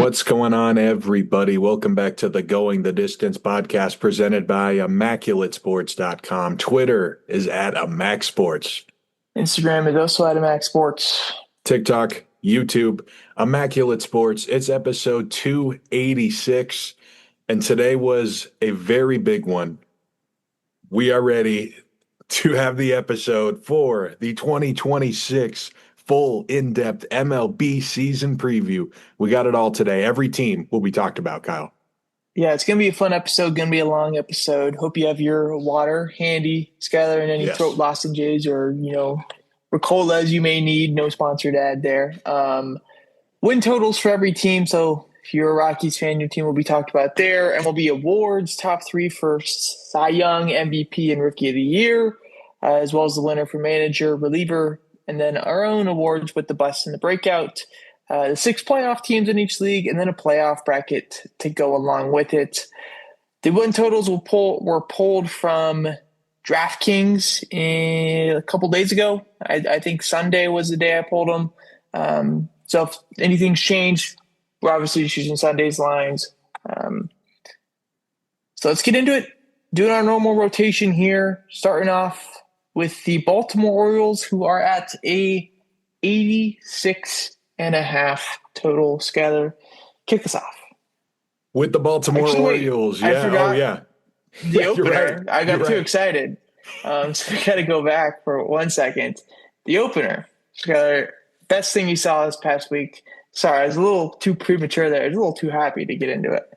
What's going on, everybody? Welcome back to the Going the Distance podcast presented by ImmaculateSports.com. Twitter is at ImmacSports. Instagram is also at ImmacSports. TikTok, YouTube, Immaculate Sports. It's episode 286, and today was a very big one. We are ready to have the episode for the 2026 full in-depth MLB season preview. We got it all today. Every team will be talked about, Kyle. Yeah, it's going to be a fun episode, going to be a long episode. Hope you have your water handy, Skylar, and any throat lozenges or, Ricolas you may need. No sponsored ad there. Win totals for every team. So if you're a Rockies fan, your team will be talked about there. MLB awards, top three for Cy Young, MVP, and Rookie of the Year, as well as the winner for manager, reliever, and then our own awards with the bust and the breakout, the 6 playoff teams in each league, and then a playoff bracket to go along with it. The win totals were pulled from DraftKings a couple days ago. I think Sunday was the day I pulled them. So if anything's changed, we're obviously just using Sunday's lines. So let's get into it. Doing our normal rotation here, starting off with the Baltimore Orioles, who are at a 86.5 total. Skyler, kick us off. With the Baltimore Orioles, yeah. The opener, right. I got too excited. So we got to go back for 1 second. The opener, Skyler, best thing you saw this past week. Sorry, I was a little too premature there. I was a little too happy to get into it.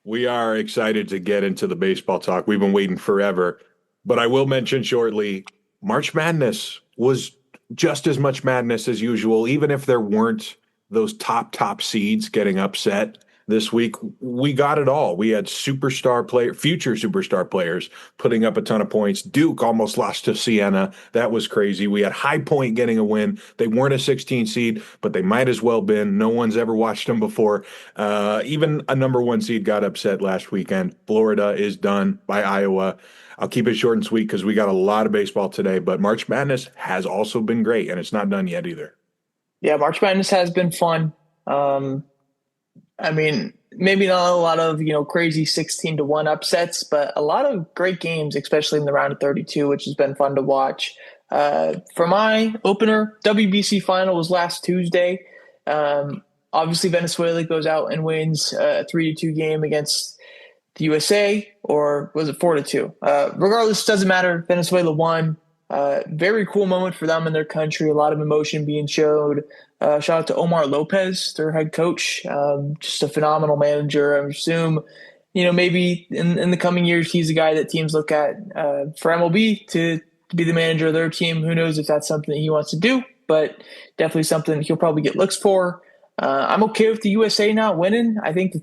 We are excited to get into the baseball talk. We've been waiting forever. But I will mention shortly, March Madness was just as much madness as usual, even if there weren't those top seeds getting upset this week. We got it all. We had future superstar players putting up a ton of points. Duke almost lost to Siena. That was crazy. We had High Point getting a win. They weren't a 16 seed, but they might as well been. No one's ever watched them before. Even a number 1 seed got upset last weekend. Florida is done by Iowa. I'll keep it short and sweet because we got a lot of baseball today, but March Madness has also been great, and it's not done yet either. Yeah, March Madness has been fun. Maybe not a lot of, crazy 16-1 upsets, but a lot of great games, especially in the round of 32, which has been fun to watch. For my opener, WBC final was last Tuesday. Obviously, Venezuela goes out and wins a 3-2 game against the USA, or was it 4-2? Regardless, doesn't matter. Venezuela won. Very cool moment for them in their country. A lot of emotion being showed. Shout out to Omar Lopez, their head coach. Just a phenomenal manager. I assume, maybe in the coming years, he's the guy that teams look at for MLB to be the manager of their team. Who knows if that's something that he wants to do, but definitely something he'll probably get looks for. I'm okay with the USA not winning. I think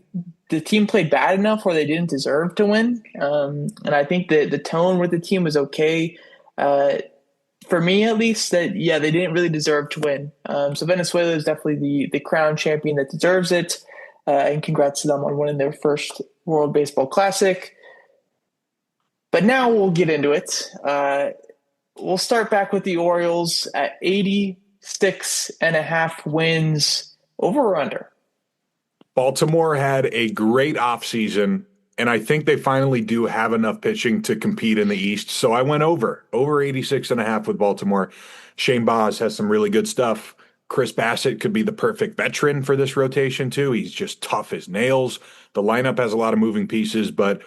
the team played bad enough where they didn't deserve to win. And I think that the tone with the team was okay. For me, at least, they didn't really deserve to win. So Venezuela is definitely the crown champion that deserves it. And congrats to them on winning their first World Baseball Classic. But now we'll get into it. We'll start back with the Orioles at 86.5 wins. Over or under? Baltimore had a great offseason, and I think they finally do have enough pitching to compete in the East. So I went over 86.5 with Baltimore. Shane Baz has some really good stuff. Chris Bassett could be the perfect veteran for this rotation, too. He's just tough as nails. The lineup has a lot of moving pieces, but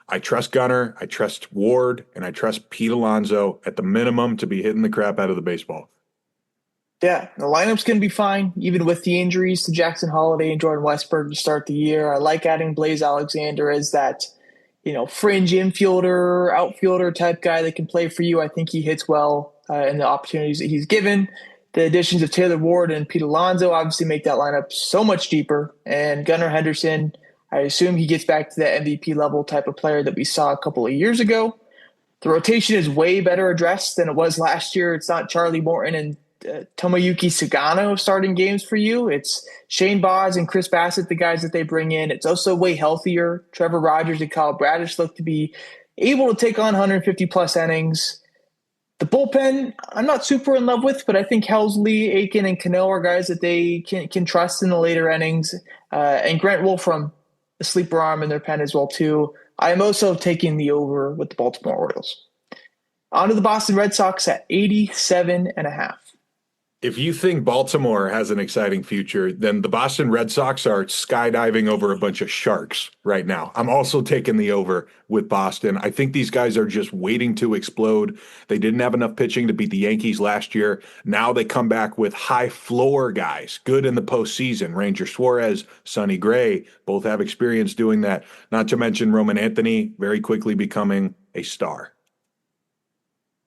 I trust Gunnar, I trust Ward, and I trust Pete Alonso at the minimum to be hitting the crap out of the baseball. Yeah, the lineup's going to be fine, even with the injuries to Jackson Holliday and Jordan Westburg to start the year. I like adding Blaze Alexander as that, fringe infielder, outfielder type guy that can play for you. I think he hits well in the opportunities that he's given. The additions of Taylor Ward and Pete Alonso obviously make that lineup so much deeper. And Gunnar Henderson, I assume he gets back to that MVP level type of player that we saw a couple of years ago. The rotation is way better addressed than it was last year. It's not Charlie Morton and Tomoyuki Sugano starting games for you. It's Shane Baz and Chris Bassett, the guys that they bring in. It's also way healthier. Trevor Rogers and Kyle Bradish look to be able to take on 150-plus innings. The bullpen, I'm not super in love with, but I think Helsley, Aiken, and Cano are guys that they can trust in the later innings. And Grant Wolfram, the sleeper arm in their pen as well too. I am also taking the over with the Baltimore Orioles. On to the Boston Red Sox at 87.5. If you think Baltimore has an exciting future, then the Boston Red Sox are skydiving over a bunch of sharks right now. I'm also taking the over with Boston. I think these guys are just waiting to explode. They didn't have enough pitching to beat the Yankees last year. Now they come back with high floor guys, good in the postseason. Ranger Suarez, Sonny Gray, both have experience doing that. Not to mention Roman Anthony, very quickly becoming a star.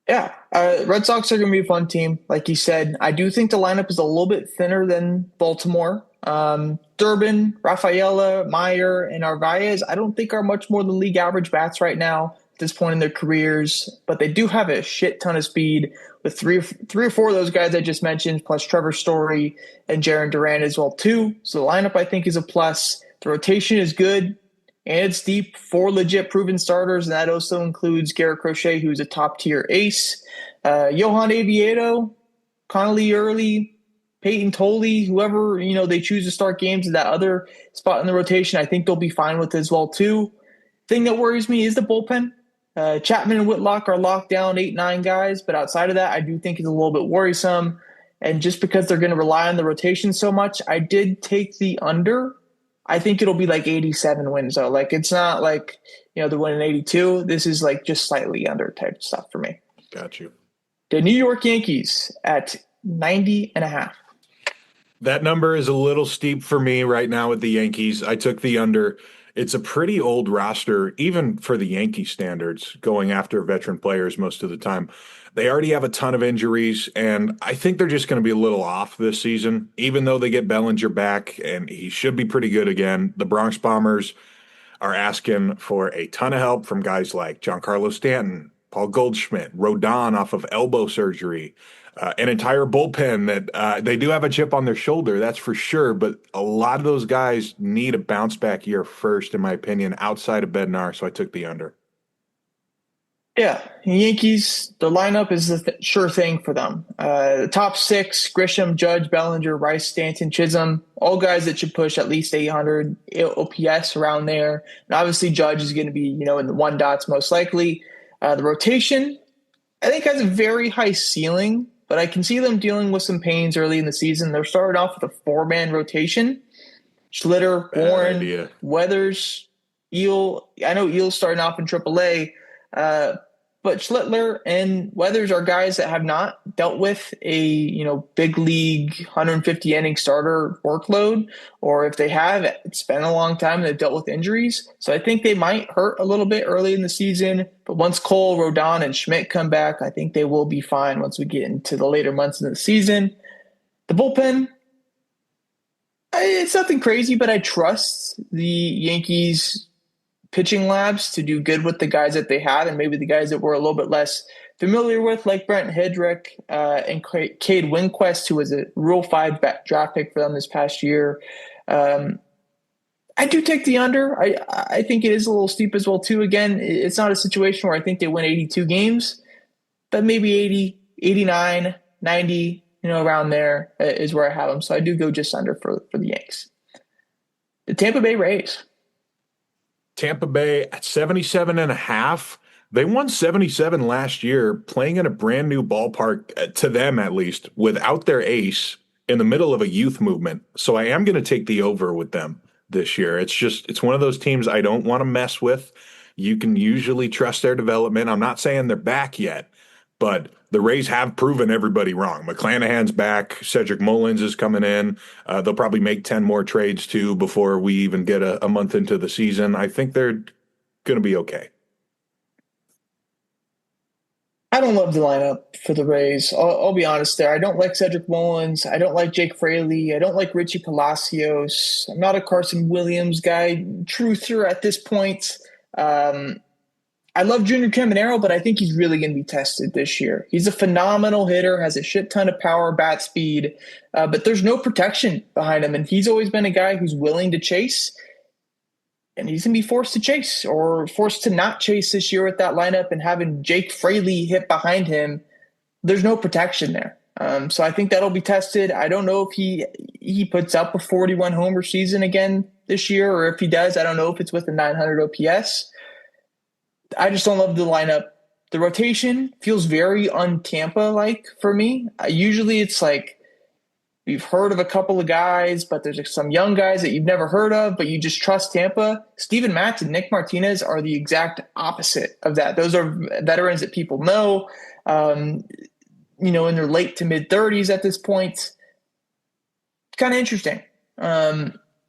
Yeah, Red Sox are going to be a fun team. Like you said, I do think the lineup is a little bit thinner than Baltimore. Durbin, Rafaela, Meyer, and Narvaez, I don't think are much more than league average bats right now at this point in their careers, but they do have a shit ton of speed with three or four of those guys I just mentioned, plus Trevor Story and Jarren Duran as well too. So the lineup I think is a plus. The rotation is good. And it's deep, 4 legit proven starters, and that also includes Garrett Crochet, who's a top-tier ace. Johan Oviedo, Connolly Early, Peyton Tolley, whoever, they choose to start games in that other spot in the rotation, I think they'll be fine with as well, too. Thing that worries me is the bullpen. Chapman and Whitlock are locked down 8-9 guys, but outside of that, I do think it's a little bit worrisome. And just because they're going to rely on the rotation so much, I did take the under. I think it'll be like 87 wins though. Like it's not like, they're winning 82. This is like just slightly under type stuff for me. Got you. The New York Yankees at 90.5. That number is a little steep for me right now with the Yankees. I took the under. It's a pretty old roster, even for the Yankee standards, going after veteran players most of the time. They already have a ton of injuries, and I think they're just going to be a little off this season, even though they get Bellinger back, and he should be pretty good again. The Bronx Bombers are asking for a ton of help from guys like Giancarlo Stanton, Paul Goldschmidt, Rodon off of elbow surgery, an entire bullpen that they do have a chip on their shoulder, that's for sure, but a lot of those guys need a bounce-back year first, in my opinion, outside of Bednar, so I took the under. Yeah, Yankees, the lineup is the sure thing for them. The top 6, Grisham, Judge, Bellinger, Rice, Stanton, Chisholm, all guys that should push at least 800 OPS around there. And obviously Judge is going to be, in the 1 dots most likely. The rotation, I think, has a very high ceiling, but I can see them dealing with some pains early in the season. They're starting off with a 4-man rotation. Schlitter, Warren, Weathers, Eel. I know Eel's starting off in AAA. But Schlittler and Weathers are guys that have not dealt with a, big league 150 inning starter workload, or if they have, it's been a long time and they've dealt with injuries. So I think they might hurt a little bit early in the season, but once Cole, Rodon, and Schmidt come back, I think they will be fine once we get into the later months of the season. The bullpen, it's nothing crazy, but I trust the Yankees pitching labs to do good with the guys that they have, and maybe the guys that we're a little bit less familiar with, like Brent Hedrick and Cade Winquist, who was a Rule 5 draft pick for them this past year. I do take the under. I think it is a little steep as well, too. Again, it's not a situation where I think they win 82 games, but maybe 80, 89, 90, around there is where I have them. So I do go just under for the Yanks. The Tampa Bay Rays. Tampa Bay at 77.5. They won 77 last year, playing in a brand new ballpark, to them at least, without their ace in the middle of a youth movement. So I am going to take the over with them this year. It's one of those teams I don't want to mess with. You can usually trust their development. I'm not saying they're back yet, but the Rays have proven everybody wrong. McClanahan's back. Cedric Mullins is coming in. They'll probably make 10 more trades, too, before we even get a month into the season. I think they're going to be okay. I don't love the lineup for the Rays. I'll be honest there. I don't like Cedric Mullins. I don't like Jake Fraley. I don't like Richie Palacios. I'm not a Carson Williams guy. Truther at this point. I love Junior Caminero, but I think he's really going to be tested this year. He's a phenomenal hitter, has a shit ton of power, bat speed, but there's no protection behind him. And he's always been a guy who's willing to chase, and he's going to be forced to chase or forced to not chase this year with that lineup and having Jake Fraley hit behind him. There's no protection there. So I think that'll be tested. I don't know if he puts up a 41 homer season again this year, or if he does, I don't know if it's with a 900 OPS. I just don't love the lineup. The rotation feels very un-Tampa like for me. Usually it's like we've heard of a couple of guys, but there's some young guys that you've never heard of, but you just trust Tampa. Steven Matz and Nick Martinez are the exact opposite of that. Those are veterans that people know, in their late to mid 30s at this point. It's kind of interesting.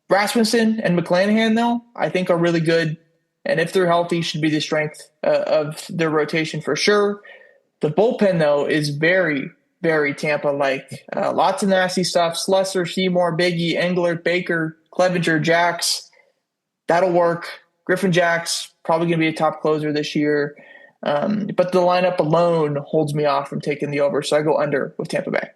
Rasmussen and McClanahan, though, I think are really good. And if they're healthy, should be the strength of their rotation for sure. The bullpen, though, is very, very Tampa-like. Lots of nasty stuff. Slusser, Seymour, Biggie, Englert, Baker, Clevenger, Jax. That'll work. Griffin Jax, probably going to be a top closer this year. But the lineup alone holds me off from taking the over, so I go under with Tampa Bay.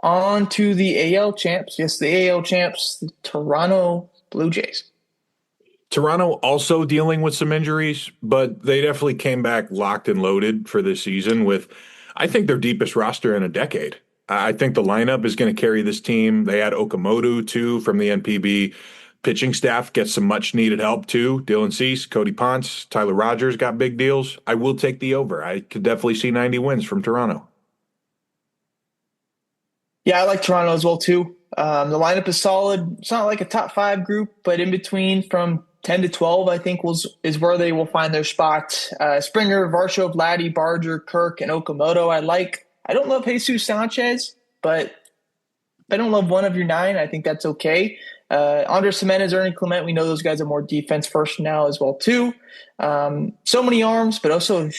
On to the AL champs. Yes, the AL champs, the Toronto Blue Jays. Toronto also dealing with some injuries, but they definitely came back locked and loaded for this season with, I think, their deepest roster in a decade. I think the lineup is going to carry this team. They had Okamoto, too, from the NPB. Pitching staff gets some much-needed help, too. Dylan Cease, Cody Ponce, Tyler Rogers got big deals. I will take the over. I could definitely see 90 wins from Toronto. Yeah, I like Toronto as well, too. The lineup is solid. It's not like a top 5 group, but in between from 10 to 12, I think is where they will find their spot. Springer, Varsho, Vladdy, Barger, Kirk, and Okamoto I like. I don't love Jesus Sanchez, but if I don't love one of your 9, I think that's okay. Andres Gimenez, Ernie Clement, we know those guys are more defense first now as well, too. So many arms, but also a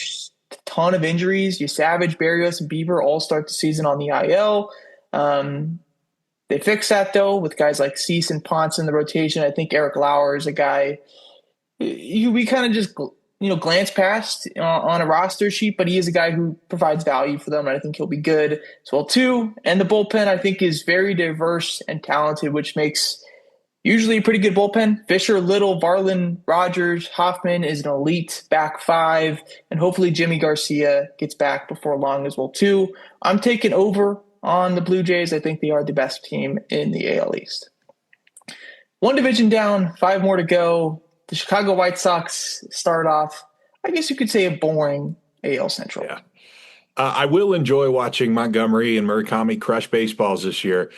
ton of injuries. You Savage, Barrios, and Bieber all start the season on the IL. They fix that, though, with guys like Cease and Ponce in the rotation. I think Eric Lauer is a guy we kind of just glance past on a roster sheet, but he is a guy who provides value for them, and I think he'll be good as well, too. And the bullpen, I think, is very diverse and talented, which makes usually a pretty good bullpen. Fisher, Little, Varland, Rogers, Hoffman is an elite back 5, and hopefully Jimmy Garcia gets back before long as well, too. I'm taking over on the Blue Jays. I think they are the best team in the AL East. One division down, 5 more to go. The Chicago White Sox start off, I guess you could say, a boring AL Central. Yeah. I will enjoy watching Montgomery and Murakami crush baseballs this year,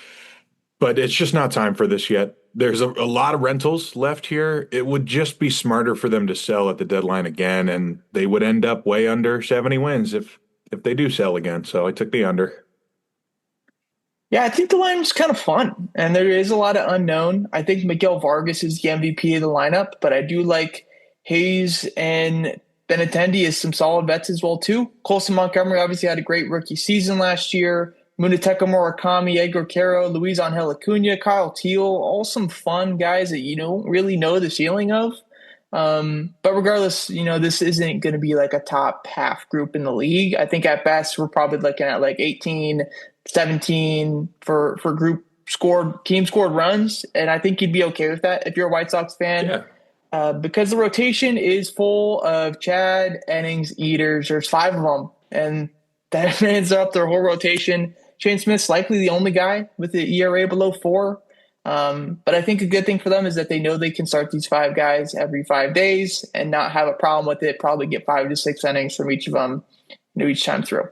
but it's just not time for this yet. There's a lot of rentals left here. It would just be smarter for them to sell at the deadline again, and they would end up way under 70 wins if they do sell again. So I took the under. Yeah, I think the line was kind of fun, and there is a lot of unknown. I think Miguel Vargas is the MVP of the lineup, but I do like Hayes and Benintendi as some solid vets as well, too. Colson Montgomery obviously had a great rookie season last year. Munetaka Murakami, Edgar Caro, Luis Angel Acuna, Kyle Teal, all some fun guys that you don't really know the ceiling of. But regardless, this isn't going to be like a top half group in the league. I think at best we're probably looking at like 18, 17 for group team scored runs. And I think you'd be okay with that if you're a White Sox fan. Yeah. Because the rotation is full of Chad, innings, eaters. There's 5 of them. And that ends up their whole rotation. Shane Smith's likely the only guy with the ERA below 4. But I think a good thing for them is that they know they can start these 5 guys every 5 days and not have a problem with it. Probably get 5 to 6 innings from each of them, each time through.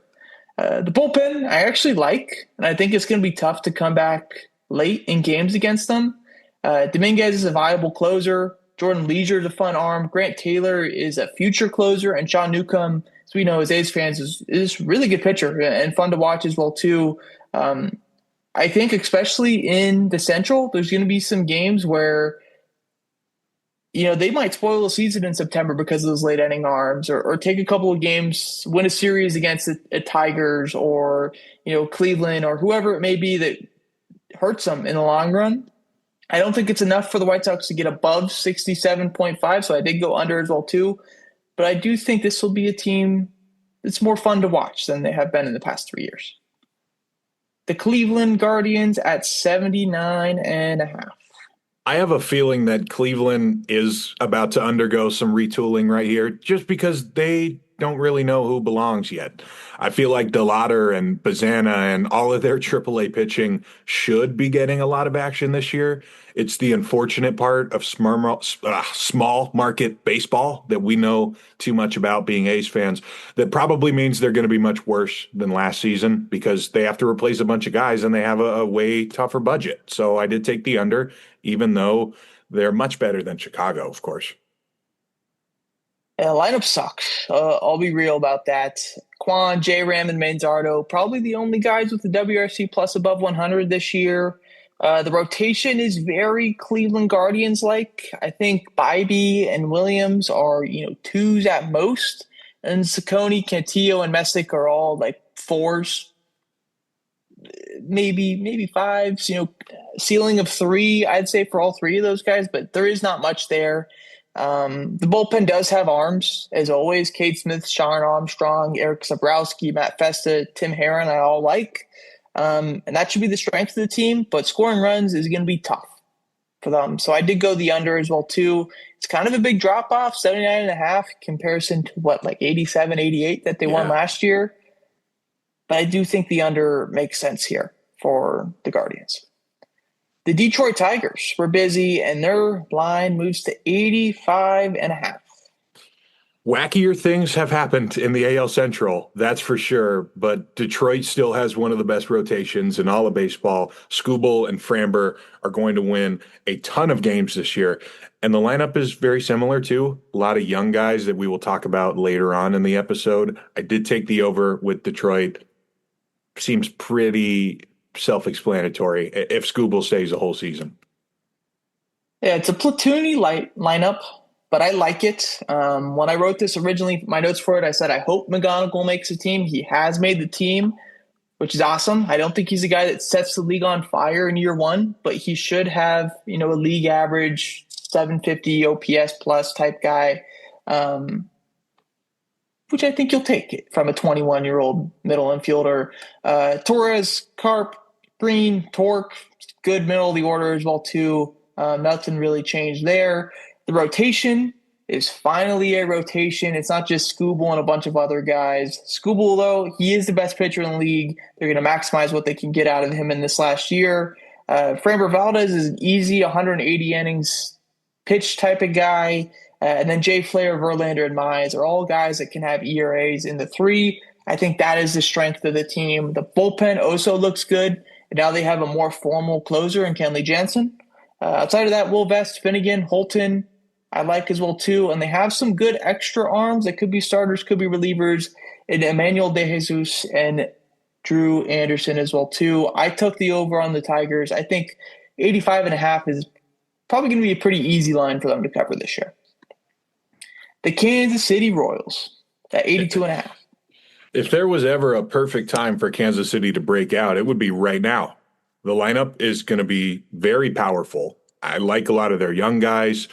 The bullpen I actually like, and I think it's going to be tough to come back late in games against them. Dominguez is a viable closer. Jordan Leisure is a fun arm. Grant Taylor is a future closer, and Sean Newcomb, as we know as A's fans, is a really good pitcher and fun to watch as well too. I think especially in the Central, there's going to be some games where they might spoil the season in September because of those late inning arms, or take a couple of games, win a series against the Tigers or Cleveland or whoever it may be that hurts them in the long run. I don't think it's enough for the White Sox to get above 67.5, so I did go under as well too. But I do think this will be a team that's more fun to watch than they have been in the past 3 years. The Cleveland Guardians at 79.5. I have a feeling that Cleveland is about to undergo some retooling right here just because they don't really know who belongs yet. I feel like DeLauder and Bazana and all of their AAA pitching should be getting a lot of action this year. It's the unfortunate part of small market baseball that we know too much about being A's fans. That probably means they're going to be much worse than last season because they have to replace a bunch of guys and they have a way tougher budget. So I did take the under, even though they're much better than Chicago, of course. Yeah, lineup sucks. I'll be real about that. Quan, J-Ram, and Manzardo, probably the only guys with the WRC plus above 100 this year. The rotation is very Cleveland Guardians like. I think Bybee and Williams are, twos at most. And Saccone, Cantillo, and Messick are all like fours, maybe fives, ceiling of three, I'd say, for all three of those guys, but there is not much there. The bullpen does have arms, as always. Cade Smith, Sean Armstrong, Eric Sabrowski, Matt Festa, Tim Herron, I all like. And that should be the strength of the team, but scoring runs is going to be tough for them. So I did go the under as well, too. It's kind of a big drop-off, 79.5 comparison to like 87, 88 that they won last year. But I do think the under makes sense here for the Guardians. The Detroit Tigers were busy, and their line moves to 85.5. Wackier things have happened in the AL Central, that's for sure. But Detroit still has one of the best rotations in all of baseball. Skubal and Framber are going to win a ton of games this year. And the lineup is very similar, too. A lot of young guys that we will talk about later on in the episode. I did take the over with Detroit. Seems pretty self-explanatory if Skubal stays the whole season. Yeah, it's a platoony light lineup, but I like it. When I wrote this originally, my notes for it, I said, I hope McGonigal makes the team. He has made the team, which is awesome. I don't think he's a guy that sets the league on fire in year one, but he should have, a league average 750 OPS plus type guy, which I think you'll take it from a 21-year-old middle infielder. Torres, Carp, Green, Torque, good middle of the order as well, too. Nothing really changed there. The rotation is finally a rotation. It's not just Skubal and a bunch of other guys. Skubal, though, he is the best pitcher in the league. They're going to maximize what they can get out of him in this last year. Framber Valdez is an easy 180 innings pitch type of guy. And then Jay Flair, Verlander, and Mize are all guys that can have ERAs in the 3. I think that is the strength of the team. The bullpen also looks good. And now they have a more formal closer in Kenley Jansen. Outside of that, Will Vest, Finnegan, Holton, I like as well, too. And they have some good extra arms that could be starters, could be relievers, and Emmanuel De Jesus and Drew Anderson as well, too. I took the over on the Tigers. I think 85.5 is probably going to be a pretty easy line for them to cover this year. The Kansas City Royals at 82.5. If there was ever a perfect time for Kansas City to break out, it would be right now. The lineup is going to be very powerful. I like a lot of their young guys,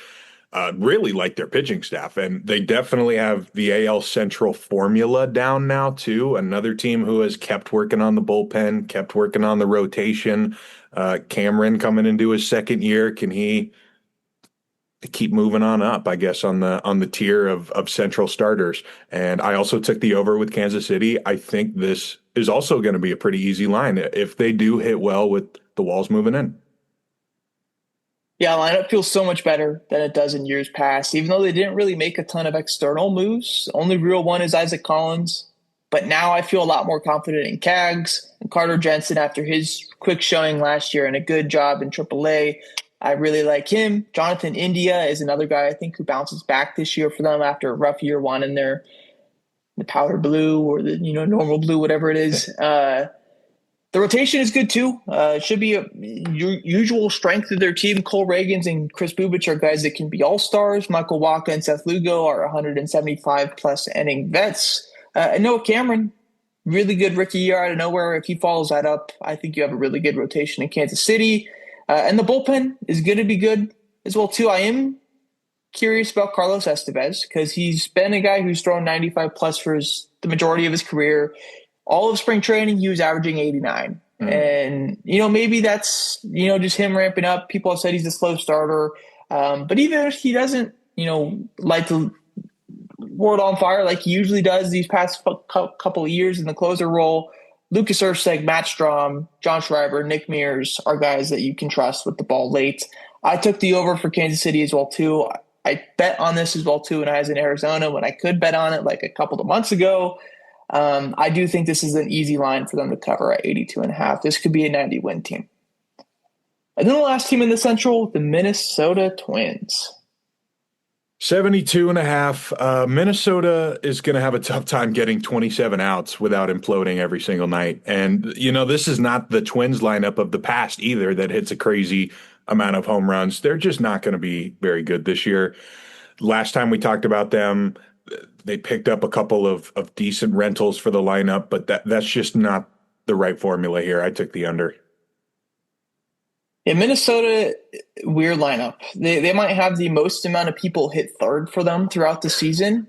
really like their pitching staff, and they definitely have the AL Central formula down now, too. Another team who has kept working on the bullpen, kept working on the rotation. Cameron coming into his second year. Can he keep moving on up, I guess, on the tier of Central starters? And I also took the over with Kansas City. I think this is also going to be a pretty easy line if they do hit well with the walls moving in. Yeah, lineup feels so much better than it does in years past, even though they didn't really make a ton of external moves. The only real one is Isaac Collins. But now I feel a lot more confident in Cags and Carter Jensen after his quick showing last year and a good job in AAA. I really like him. Jonathan India is another guy I think who bounces back this year for them after a rough year one in the powder blue or the normal blue, whatever it is. The rotation is good too. It should be a usual strength of their team. Cole Reagans and Chris Bubich are guys that can be all-stars. Michael Wacha and Seth Lugo are 175-plus inning vets. And Noah Cameron, really good rookie year out of nowhere. If he follows that up, I think you have a really good rotation in Kansas City. And the bullpen is going to be good as well, too. I am curious about Carlos Estevez because he's been a guy who's thrown 95-plus for the majority of his career. All of spring training, he was averaging 89. And, maybe that's, just him ramping up. People have said he's a slow starter. But even if he doesn't, light world on fire like he usually does these past couple of years in the closer role. Lucas Erceg, Matt Strom, John Schreiber, Nick Mears are guys that you can trust with the ball late. I took the over for Kansas City as well, too. I bet on this as well, too, when I was in Arizona, when I could bet on it like a couple of months ago. I do think this is an easy line for them to cover at 82.5. This could be a 90-win team. And then the last team in the Central, the Minnesota Twins. 72.5. Minnesota is going to have a tough time getting 27 outs without imploding every single night. And, this is not the Twins lineup of the past either that hits a crazy amount of home runs. They're just not going to be very good this year. Last time we talked about them, they picked up a couple of decent rentals for the lineup, but that's just not the right formula here. I took the under. In Minnesota, weird lineup. They might have the most amount of people hit third for them throughout the season.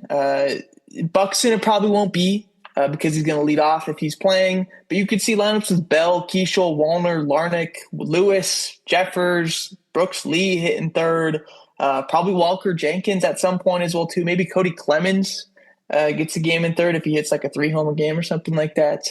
Buxton, it probably won't be because he's going to lead off if he's playing. But you could see lineups with Bell, Keishel, Wallner, Larnick, Lewis, Jeffers, Brooks Lee hitting third. Probably Walker Jenkins at some point as well, too. Maybe Cody Clemens gets a game in third if he hits like a 3-homer game or something like that.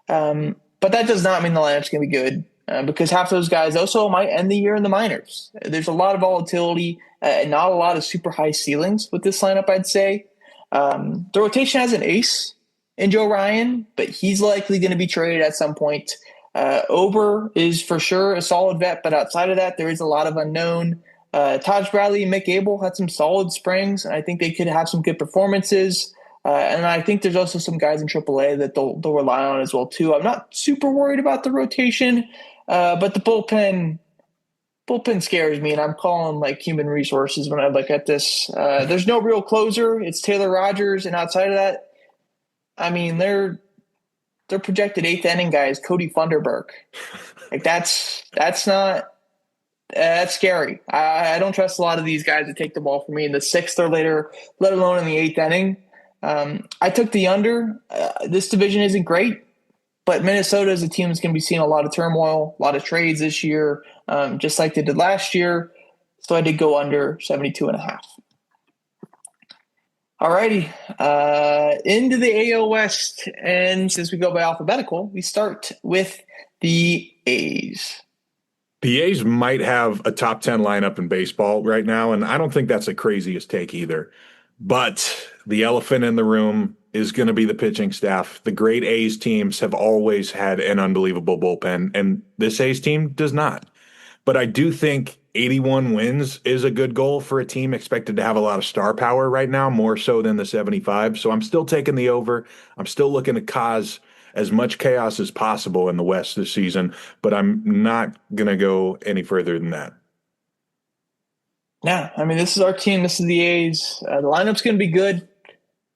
But that does not mean the lineup's going to be good. Because half those guys also might end the year in the minors. There's a lot of volatility and not a lot of super high ceilings with this lineup, I'd say. The rotation has an ace in Joe Ryan, but he's likely going to be traded at some point. Ober is for sure a solid vet, but outside of that, there is a lot of unknown. Taj Bradley and Mick Abel had some solid springs, and I think they could have some good performances. And I think there's also some guys in AAA that they'll rely on as well, too. I'm not super worried about the rotation. But the bullpen scares me, and I'm calling like human resources when I look at this. There's no real closer. It's Taylor Rogers, and outside of that, I mean, they're projected 8th inning guys, Cody Funderburk. Like that's scary. I don't trust a lot of these guys to take the ball for me in the 6th or later, let alone in the 8th inning. I took the under. This division isn't great. But Minnesota is a team that's going to be seeing a lot of turmoil, a lot of trades this year, just like they did last year. So I did go under 72.5. All righty. Into the AL West. And since we go by alphabetical, we start with the A's. The A's might have a top 10 lineup in baseball right now, and I don't think that's the craziest take either. But the elephant in the room is going to be the pitching staff. The great A's teams have always had an unbelievable bullpen, and this A's team does not. But I do think 81 wins is a good goal for a team expected to have a lot of star power right now, more so than the 75. So I'm still taking the over. I'm still looking to cause as much chaos as possible in the West this season, but I'm not going to go any further than that. Yeah, I mean, this is our team. This is the A's. The lineup's going to be good.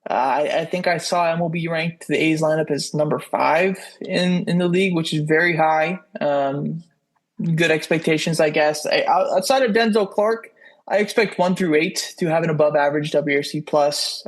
I think I saw MLB ranked the A's lineup as number 5 in the league, which is very high. Good expectations, I guess. Outside of Denzel Clark, I expect 1 through 8 to have an above average WRC plus,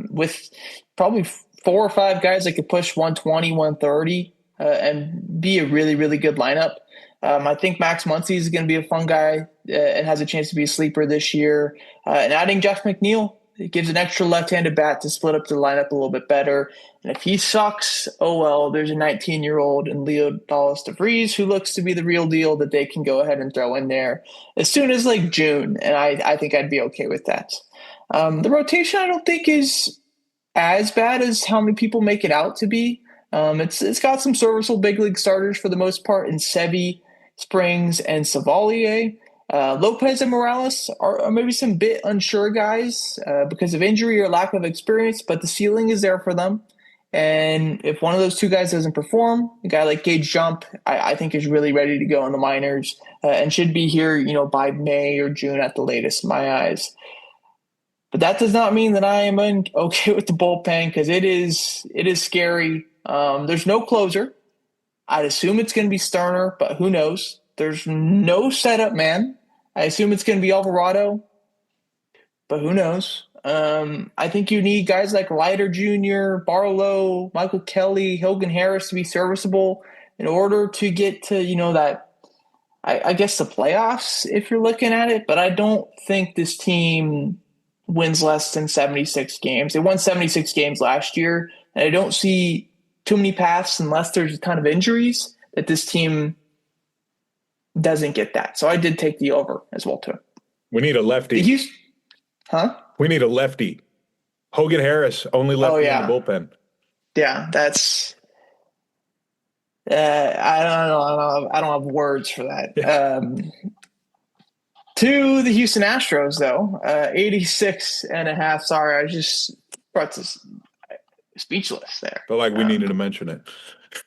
with probably 4 or 5 guys that could push 120, 130, and be a really, really good lineup. I think Max Muncy is going to be a fun guy and has a chance to be a sleeper this year. And adding Jeff McNeil, it gives an extra left-handed bat to split up the lineup a little bit better. And if he sucks, oh well, there's a 19-year-old in Leo Dallas DeVries who looks to be the real deal that they can go ahead and throw in there as soon as like June. And I think I'd be okay with that. The rotation I don't think is as bad as how many people make it out to be. It's got some serviceable big league starters for the most part in Sevy, Springs, and Savalier. Lopez and Morales are maybe some bit unsure guys because of injury or lack of experience, but the ceiling is there for them. And if one of those 2 guys doesn't perform, a guy like Gage Jump, I think is really ready to go in the minors and should be here, by May or June at the latest, in my eyes. But that does not mean that I am okay with the bullpen because it is scary. There's no closer. I'd assume it's going to be Sterner, but who knows? There's no setup man. I assume it's going to be Alvarado, but who knows? I think you need guys like Leiter Jr., Barlow, Michael Kelly, Hogan Harris to be serviceable in order to get to, that, I guess the playoffs if you're looking at it. But I don't think this team wins less than 76 games. They won 76 games last year, and I don't see too many paths unless there's a ton of injuries that this team doesn't get that. So I did take the over as well too. We need a lefty. Huh? We need a lefty. Hogan Harris, only lefty in the bullpen. Yeah, that's. I don't know. I don't have words for that. Yeah. To the Houston Astros, though, 86.5. Sorry, I just brought this speechless there. But like we needed to mention it.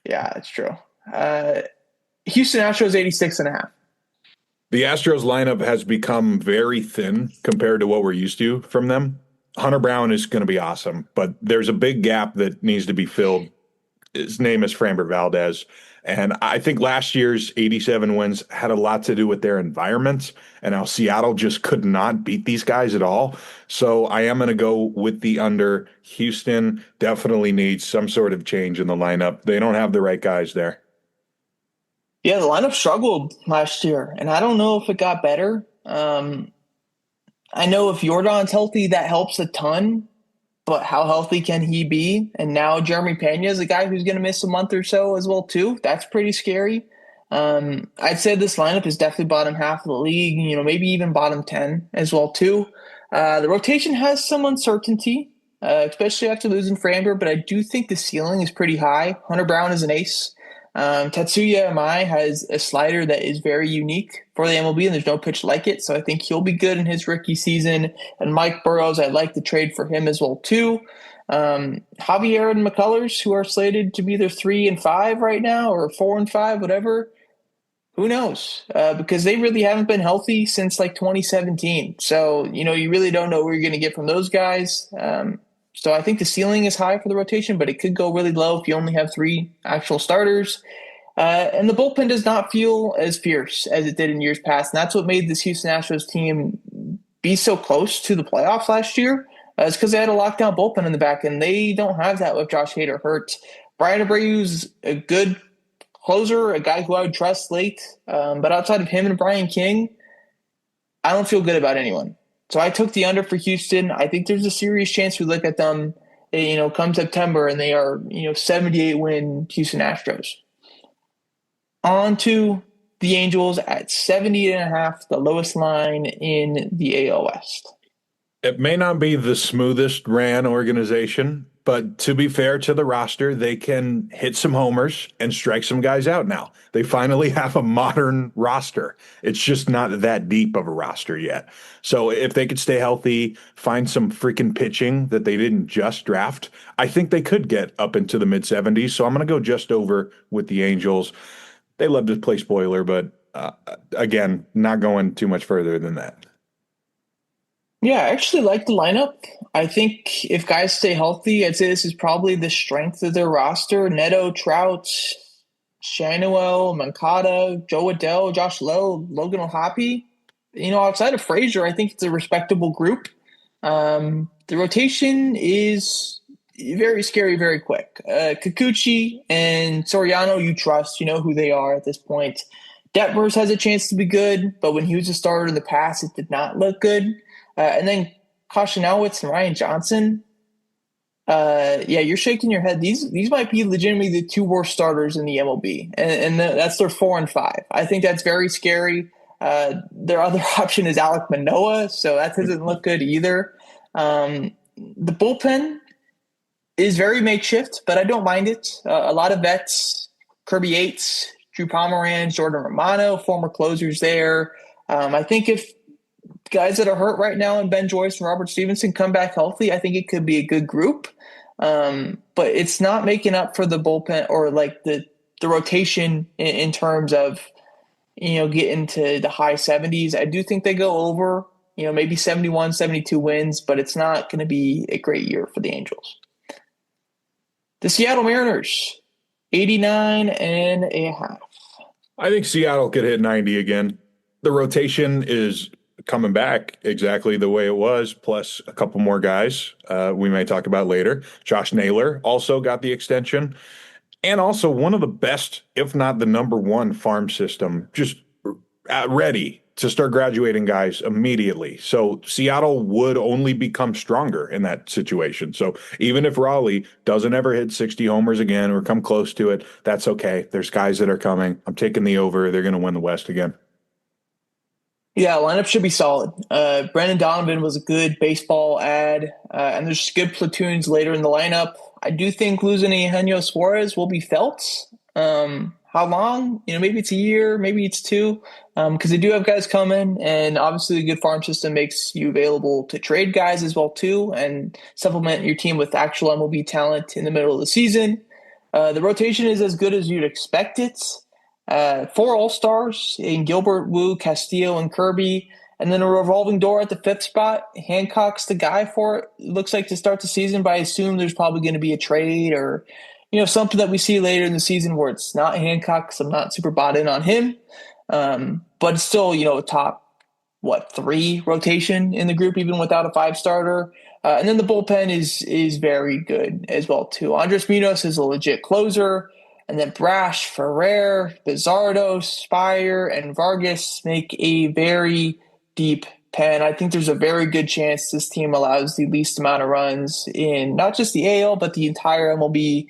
Yeah, it's true. Houston Astros 86.5. The Astros lineup has become very thin compared to what we're used to from them. Hunter Brown is going to be awesome, but there's a big gap that needs to be filled. His name is Framber Valdez. And I think last year's 87 wins had a lot to do with their environment and how Seattle just could not beat these guys at all. So I am going to go with the under. Houston definitely needs some sort of change in the lineup. They don't have the right guys there. Yeah, the lineup struggled last year, and I don't know if it got better. I know if Jordan's healthy, that helps a ton, but how healthy can he be? And now Jeremy Pena is a guy who's going to miss a month or so as well, too. That's pretty scary. I'd say this lineup is definitely bottom half of the league, maybe even bottom 10 as well, too. The rotation has some uncertainty, especially after losing Framber, but I do think the ceiling is pretty high. Hunter Brown is an ace. Tatsuya Amai has a slider that is very unique for the MLB, and there's no pitch like it, so I think he'll be good in his rookie season. And Mike Burrows, I like the trade for him as well, too. Javier and McCullers, who are slated to be either 3 and 5 right now, or 4 and 5, whatever. Who knows? Because they really haven't been healthy since like 2017. So, you really don't know what you're going to get from those guys. So I think the ceiling is high for the rotation, but it could go really low if you only have 3 actual starters. And the bullpen does not feel as fierce as it did in years past. And that's what made this Houston Astros team be so close to the playoffs last year. It's because they had a lockdown bullpen in the back, and they don't have that with Josh Hader hurt. Brian Abreu's a good closer, a guy who I would trust late. But outside of him and Brian King, I don't feel good about anyone. So I took the under for Houston. I think there's a serious chance we look at them, come September, and they are, 78-win Houston Astros. On to the Angels at 70.5, the lowest line in the AL West. It may not be the smoothest ran organization, but to be fair to the roster, they can hit some homers and strike some guys out now. They finally have a modern roster. It's just not that deep of a roster yet. So if they could stay healthy, find some freaking pitching that they didn't just draft, I think they could get up into the mid-70s. So I'm going to go just over with the Angels. They love to play spoiler, but again, not going too much further than that. Yeah, I actually like the lineup. I think if guys stay healthy, I'd say this is probably the strength of their roster. Neto, Trout, Shanuel, Mancada, Joe Adell, Josh Lowe, Logan O'Hoppe. Outside of Frazier, I think it's a respectable group. The rotation is very scary, very quick. Kikuchi and Soriano, you trust. You know who they are at this point. Detmers has a chance to be good, but when he was a starter in the past, it did not look good. And then Koshinowitz and Ryan Johnson. You're shaking your head. These might be legitimately the 2 worst starters in the MLB, and that's their 4 and 5. I think that's very scary. Their other option is Alek Manoah, so that doesn't look good either. The bullpen is very makeshift, but I don't mind it. A lot of vets, Kirby Yates, Drew Pomeranz, Jordan Romano, former closers there. I think if guys that are hurt right now and Ben Joyce and Robert Stevenson come back healthy, I think it could be a good group. But it's not making up for the bullpen or like the rotation in terms of, getting to the high 70s. I do think they go over, maybe 71, 72 wins, but it's not going to be a great year for the Angels. The Seattle Mariners, 89.5. I think Seattle could hit 90 again. The rotation is coming back exactly the way it was, plus a couple more guys we may talk about later. Josh Naylor also got the extension. And also one of the best, if not the number one farm system, just ready to start graduating guys immediately. So Seattle would only become stronger in that situation. So even if Raleigh doesn't ever hit 60 homers again or come close to it, that's okay. There's guys that are coming. I'm taking the over. They're going to win the West again. Yeah, lineup should be solid. Brandon Donovan was a good baseball ad, and there's good platoons later in the lineup. I do think losing Eugenio Suarez will be felt. How long? Maybe it's a year, maybe it's two, because they do have guys coming, and obviously a good farm system makes you available to trade guys as well too, and supplement your team with actual MLB talent in the middle of the season. The rotation is as good as you'd expect it. Four All-Stars in Gilbert, Wu, Castillo, and Kirby, and then a revolving door at the fifth spot. Hancock's the guy for it. Looks like to start the season, but I assume there's probably going to be a trade or something that we see later in the season where it's not Hancock, because I'm not super bought in on him. But it's still, a top, 3 rotation in the group, even without a 5-starter. And then the bullpen is very good as well, too. Andres Munoz is a legit closer. And then Brash, Ferrer, Bizardo, Spire, and Vargas make a very deep pen. I think there's a very good chance this team allows the least amount of runs in not just the AL, but the entire MLB.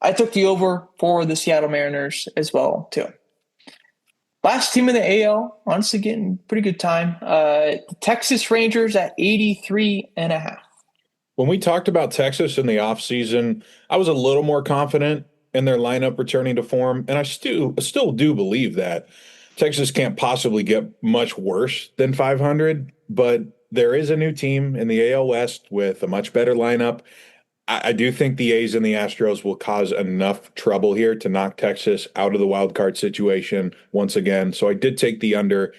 I took the over for the Seattle Mariners as well, too. Last team in the AL, honestly getting pretty good time. The Texas Rangers at 83.5. When we talked about Texas in the offseason, I was a little more confident in their lineup returning to form, and I still do believe that Texas can't possibly get much worse than 500, but there is a new team in the AL West with a much better lineup. I do think the A's and the Astros will cause enough trouble here to knock Texas out of the wild card situation once again. So I did take the under,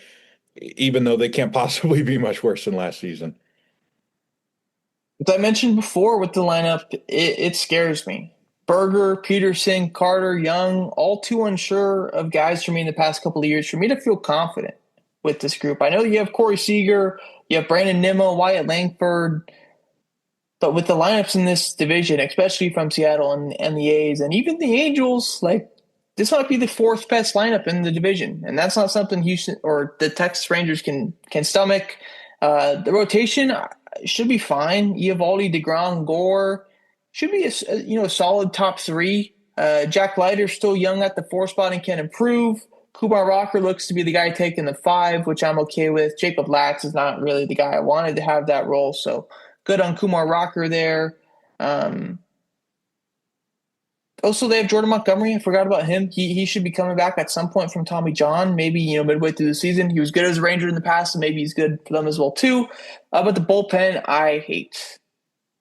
even though they can't possibly be much worse than last season. As I mentioned before with the lineup, it scares me. Berger, Peterson, Carter, Young, all too unsure of guys for me in the past couple of years for me to feel confident with this group. I know you have Corey Seager, you have Brandon Nimmo, Wyatt Langford, but with the lineups in this division, especially from Seattle and the A's and even the Angels, this might be the 4th best lineup in the division, and that's not something Houston or the Texas Rangers can stomach. The rotation should be fine. Eovaldi, DeGrom, Gore should be a solid top 3. Jack Leiter's still young at the 4 spot and can improve. Kumar Rocker looks to be the guy taking the 5, which I'm okay with. Jacob Latz is not really the guy I wanted to have that role, so good on Kumar Rocker there. Also, they have Jordan Montgomery. I forgot about him. He should be coming back at some point from Tommy John, maybe midway through the season. He was good as a Ranger in the past, and maybe he's good for them as well too. But the bullpen, I hate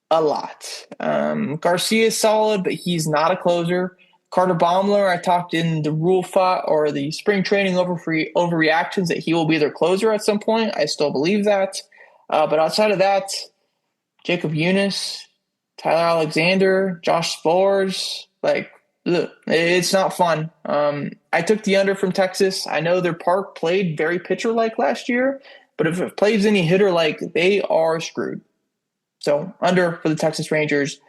a lot. Garcia is solid, but he's not a closer. Carter Baumler, I talked in the rule fight or the spring training overreactions that he will be their closer at some point. I still believe that. But outside of that, Jacob Eunice, Tyler Alexander, Josh Spores, it's not fun. I took the under from Texas. I know their park played very pitcher-like last year, but if it plays any hitter-like, they are screwed. So under for the Texas Rangers,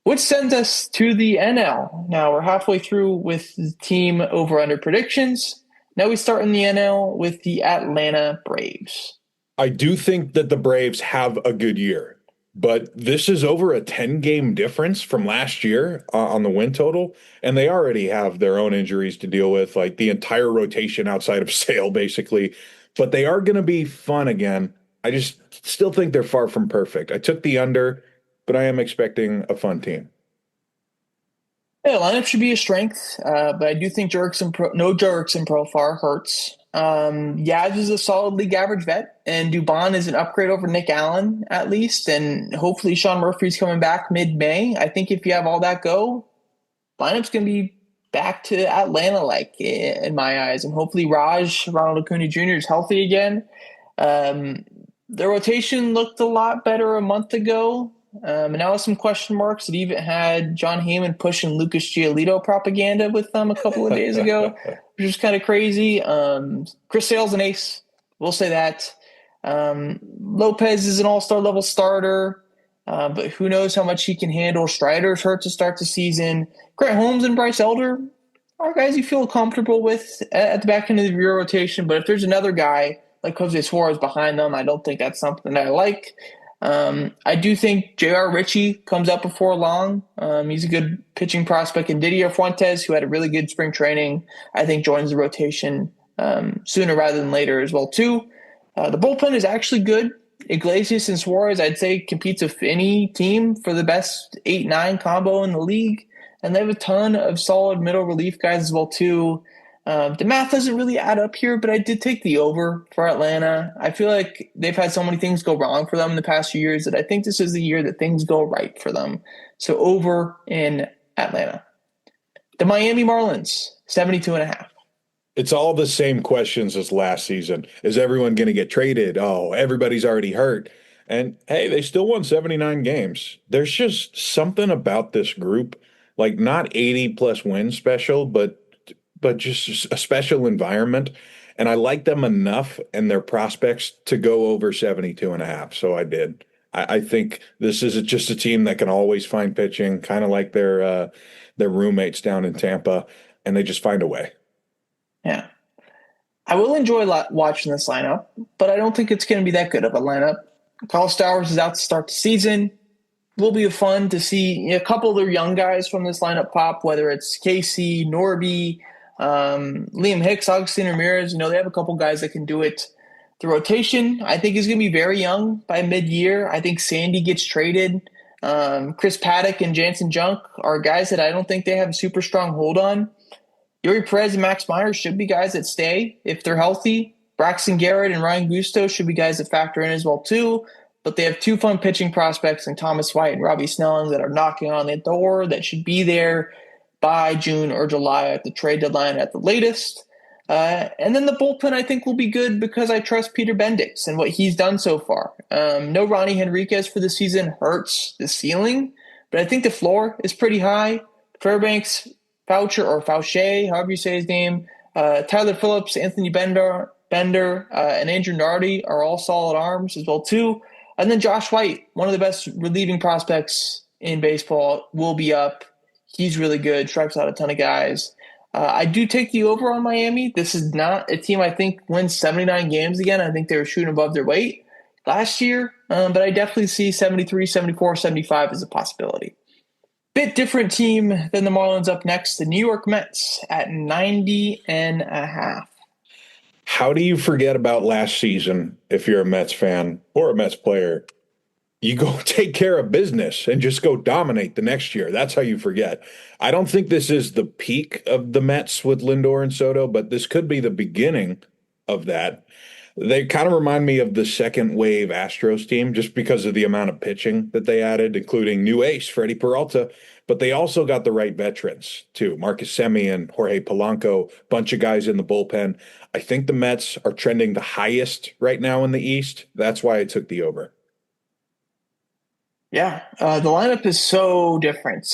which sends us to the NL. Now we're halfway through with the team over-under predictions. Now we start in the NL with the Atlanta Braves. I do think that the Braves have a good year, but this is over a 10-game difference from last year on the win total, and they already have their own injuries to deal with, like the entire rotation outside of Sale, basically. But they are going to be fun again. I just still think they're far from perfect. I took the under, but I am expecting a fun team. Yeah, lineup should be a strength, but I do think no Jurickson Profar hurts. Yaz is a solid league average vet, and Dubon is an upgrade over Nick Allen at least, and hopefully Sean Murphy's coming back mid-May. I think if you have all that go, lineup's going to be back to Atlanta-like in my eyes, and hopefully Ronald Acuna Jr. is healthy again. The rotation looked a lot better a month ago. And now with some question marks. It even had John Heyman pushing Lucas Giolito propaganda with them a couple of days ago, which is kind of crazy. Chris Sale's an ace. We'll say that. Lopez is an all-star level starter, but who knows how much he can handle. Strider's hurt to start the season. Grant Holmes and Bryce Elder are guys you feel comfortable with at the back end of your rotation. But if there's another guy like Jose Suarez behind them, I don't think that's something that I like. I do think J.R. Ritchie comes up before long. He's a good pitching prospect. And Didier Fuentes, who had a really good spring training, I think joins the rotation sooner rather than later as well, too. The bullpen is actually good. Iglesias and Suarez, I'd say, competes with any team for the best 8-9 combo in the league. And they have a ton of solid middle relief guys as well, too. The math doesn't really add up here, but I did take the over for Atlanta. I feel like they've had so many things go wrong for them in the past few years that I think this is the year that things go right for them. So over in Atlanta. The Miami Marlins, 72.5. It's all the same questions as last season. Is everyone going to get traded? Oh, everybody's already hurt. And hey, they still won 79 games. There's just something about this group, like not 80 plus wins special, but just a special environment. And I like them enough and their prospects to go over 72 and a half. So I did. I think this is just a team that can always find pitching, kind of like their roommates down in Tampa, and they just find a way. Yeah. I will enjoy watching this lineup, but I don't think it's going to be that good of a lineup. Carl Stowers is out to start the season. Will be fun to see a couple of their young guys from this lineup pop, whether it's Casey, Norby, Liam Hicks, Augustine Ramirez. They have a couple guys that can do it. The rotation, I think, is going to be very young by mid-year. I think Sandy gets traded. Chris Paddock and Jansen Junk are guys that I don't think they have a super strong hold on. Yuri Perez and Max Myers should be guys that stay if they're healthy. Braxton Garrett and Ryan Gusto should be guys that factor in as well, too. But they have two fun pitching prospects in Thomas White and Robbie Snelling that are knocking on the door that should be there by June or July at the trade deadline at the latest. And then the bullpen, I think, will be good because I trust Peter Bendix and what he's done so far. No Ronnie Henriquez for the season hurts the ceiling, but I think the floor is pretty high. Fairbanks, Foucher or Fauché, however you say his name, Tyler Phillips, Anthony Bender, and Andrew Nardi are all solid arms as well too. And then Josh White, one of the best relieving prospects in baseball, will be up. He's really good, strikes out a ton of guys. I do take the over on Miami. This is not a team I think wins 79 games again. I think they were shooting above their weight last year, but I definitely see 73, 74, 75 as a possibility. Bit different team than the Marlins up next, the New York Mets at 90.5. How do you forget about last season if you're a Mets fan or a Mets player? You go take care of business and just go dominate the next year. That's how you forget. I don't think this is the peak of the Mets with Lindor and Soto, but this could be the beginning of that. They kind of remind me of the second wave Astros team just because of the amount of pitching that they added, including new ace Freddie Peralta. But they also got the right veterans, too. Marcus Semien, Jorge Polanco, bunch of guys in the bullpen. I think the Mets are trending the highest right now in the East. That's why I took the over. Yeah, the lineup is so different,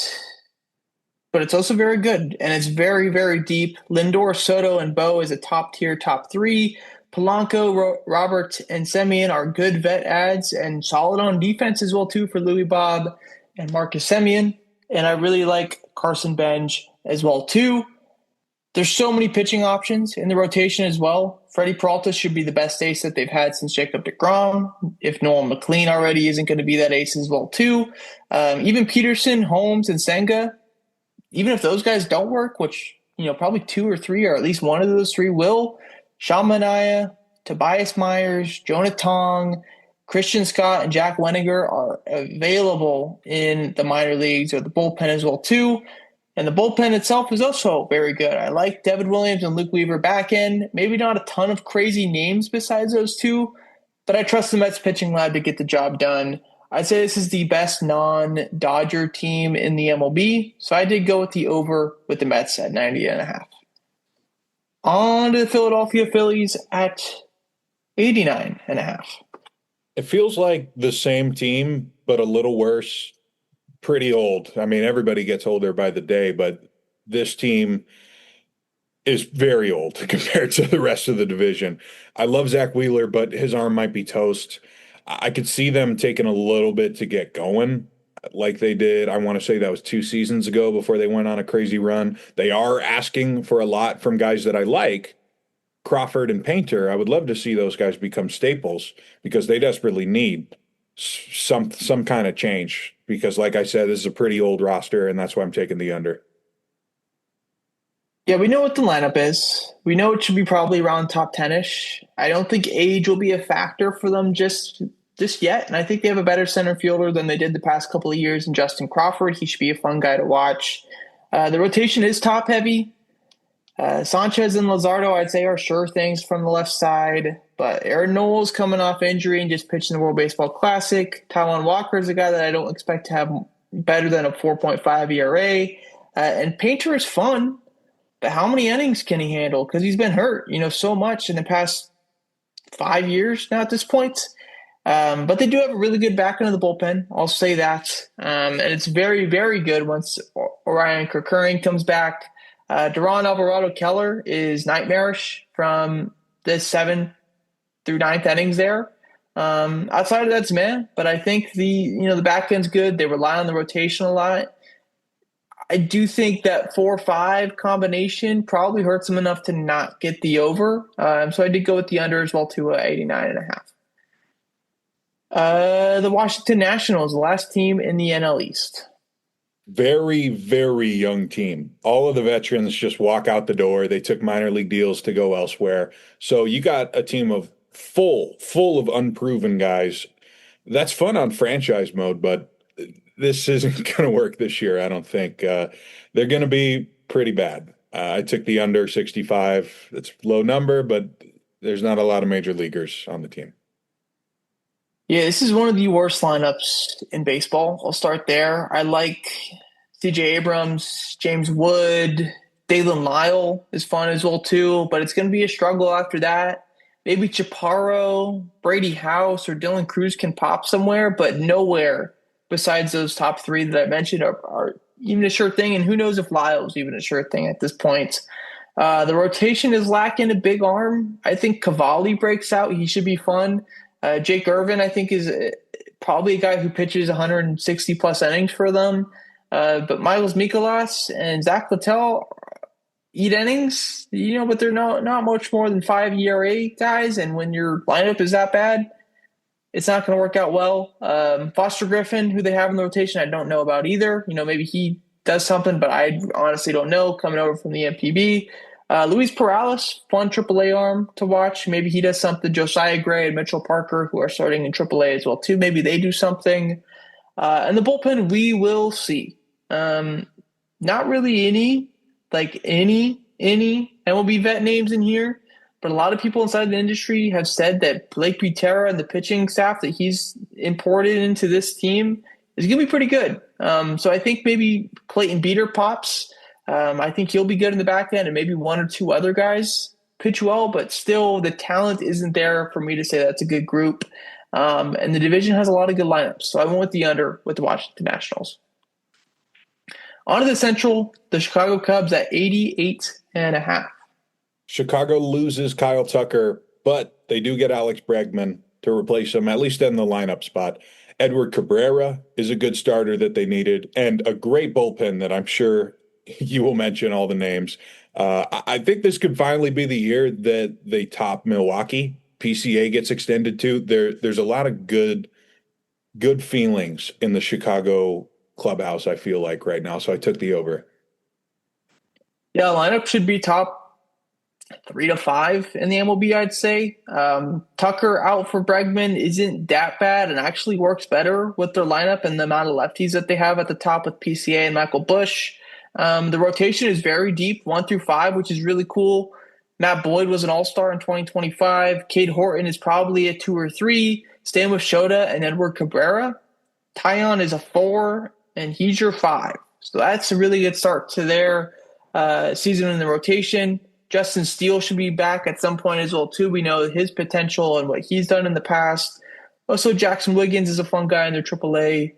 but it's also very good, and it's very, very deep. Lindor, Soto, and Bo is a top-tier top three. Polanco, Robert, and Semien are good vet ads and solid on defense as well, too, for Louis Bob and Marcus Semien. And I really like Carson Bench as well, too. There's so many pitching options in the rotation as well. Freddie Peralta should be the best ace that they've had since Jacob deGrom. If Noel McLean already isn't going to be that ace as well, too. Even Peterson, Holmes, and Senga, even if those guys don't work, which, probably two or three, or at least one of those three will, Sean Manaea, Tobias Myers, Jonah Tong, Christian Scott, and Jack Wenninger are available in the minor leagues or the bullpen as well, too. And the bullpen itself is also very good. I like Devin Williams and Luke Weaver back in. Maybe not a ton of crazy names besides those two, but I trust the Mets pitching lab to get the job done. I'd say this is the best non-Dodger team in the MLB, so I did go with the over with the Mets at 90.5. On to the Philadelphia Phillies at 89.5. It feels like the same team, but a little worse. Pretty old. I mean, everybody gets older by the day, but this team is very old compared to the rest of the division. I love Zach Wheeler, but his arm might be toast. I could see them taking a little bit to get going. like they did. I want to say that was 2 seasons ago before they went on a crazy run. They are asking for a lot from guys that I like, Crawford and Painter. I would love to see those guys become staples because they desperately need some kind of change. Because, like I said, this is a pretty old roster, and that's why I'm taking the under. Yeah, we know what the lineup is. We know it should be probably around top 10-ish. I don't think age will be a factor for them just yet. And I think they have a better center fielder than they did the past couple of years in Justin Crawford. He should be a fun guy to watch. The rotation is top heavy. Sanchez and Lazardo, I'd say, are sure things from the left side. But Aaron Noel's coming off injury and just pitching the World Baseball Classic. Taijuan Walker is a guy that I don't expect to have better than a 4.5 ERA. And Painter is fun. But how many innings can he handle? Because he's been hurt, so much in the past 5 years now at this point. But they do have a really good back end of the bullpen. I'll say that. And it's very, very good once Orion Kerkering comes back. Duran Alvarado Keller is nightmarish from the 7th through 9th innings there. Outside of that's man, but I think the back end's good. They rely on the rotation a lot. I do think that 4-5 combination probably hurts them enough to not get the over. So I did go with the under as well to 89.5. The Washington Nationals, the last team in the NL East. Very, very young team. All of the veterans just walk out the door. They took minor league deals to go elsewhere. So you got a team of full of unproven guys. That's fun on franchise mode, but this isn't going to work this year, I don't think. They're going to be pretty bad. I took the under 65. It's a low number, but there's not a lot of major leaguers on the team. Yeah, this is one of the worst lineups in baseball. I'll start there. I like CJ Abrams, James Wood, Dalen Lyle is fun as well too, but it's going to be a struggle after that. Maybe Chaparro, Brady House, or Dylan Cruz can pop somewhere, but nowhere besides those top three that I mentioned are even a sure thing. And who knows if Lyle's even a sure thing at this point. The rotation is lacking a big arm. I think Cavalli breaks out. He should be fun. Jake Irvin, I think, is probably a guy who pitches 160 plus innings for them. But Miles Mikolas and Zach Littell eat innings, but they're not much more than 5 ERA guys. And when your lineup is that bad, it's not going to work out well. Foster Griffin, who they have in the rotation, I don't know about either. Maybe he does something, but I honestly don't know. Coming over from the MPB. Luis Perales, fun AAA arm to watch. Maybe he does something. Josiah Gray and Mitchell Parker, who are starting in AAA as well too. Maybe they do something. And the bullpen, we will see. Not really any MLB vet names in here, but a lot of people inside the industry have said that Blake Butera and the pitching staff that he's imported into this team is going to be pretty good. So I think maybe Clayton Beater pops. I think he'll be good in the back end, and maybe one or two other guys pitch well, but still the talent isn't there for me to say that's a good group. And the division has a lot of good lineups. So I went with the under with the Washington Nationals. On to the Central, the Chicago Cubs at 88.5. Chicago loses Kyle Tucker, but they do get Alex Bregman to replace him, at least in the lineup spot. Edward Cabrera is a good starter that they needed, and a great bullpen that I'm sure you will mention all the names. I think this could finally be the year that they top Milwaukee. PCA gets extended to. There's a lot of good feelings in the Chicago clubhouse, I feel like, right now. So I took the over. Yeah, lineup should be top 3 to 5 in the MLB, I'd say. Tucker out for Bregman isn't that bad and actually works better with their lineup and the amount of lefties that they have at the top with PCA and Michael Busch. The rotation is very deep, 1 through 5, which is really cool. Matt Boyd was an all-star in 2025. Cade Horton is probably a 2 or 3. Staying with Shota and Edward Cabrera. Tyon is a 4, and he's your 5. So that's a really good start to their season in the rotation. Justin Steele should be back at some point as well, too. We know his potential and what he's done in the past. Also, Jackson Wiggins is a fun guy in their AAA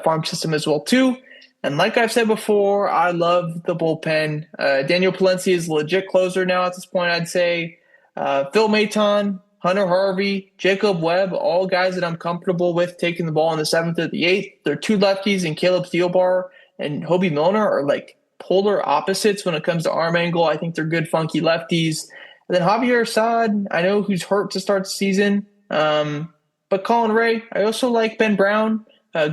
farm system as well, too. And like I've said before, I love the bullpen. Daniel Palencia is a legit closer now at this point, I'd say. Phil Maton, Hunter Harvey, Jacob Webb, all guys that I'm comfortable with taking the ball in the 7th or the 8th. There are two lefties, and Caleb Thielbar and Hobie Milner are like polar opposites when it comes to arm angle. I think they're good, funky lefties. And then Javier Assad, I know who's hurt to start the season. But Colin Ray, I also like Ben Brown.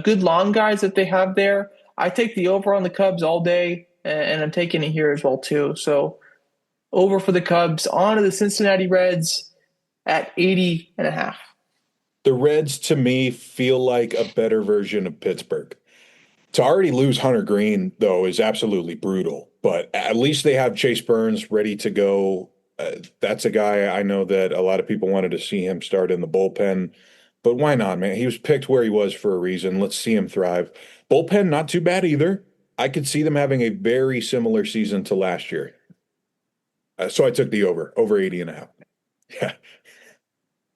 Good long guys that they have there. I take the over on the Cubs all day, and I'm taking it here as well too. So over for the Cubs. On to the Cincinnati Reds at 80.5. The Reds, to me, feel like a better version of Pittsburgh. To already lose Hunter Green, though, is absolutely brutal. But at least they have Chase Burns ready to go. That's a guy I know that a lot of people wanted to see him start in the bullpen. But why not, man? He was picked where he was for a reason. Let's see him thrive. Bullpen, not too bad either. I could see them having a very similar season to last year. So I took the over 80.5. Yeah.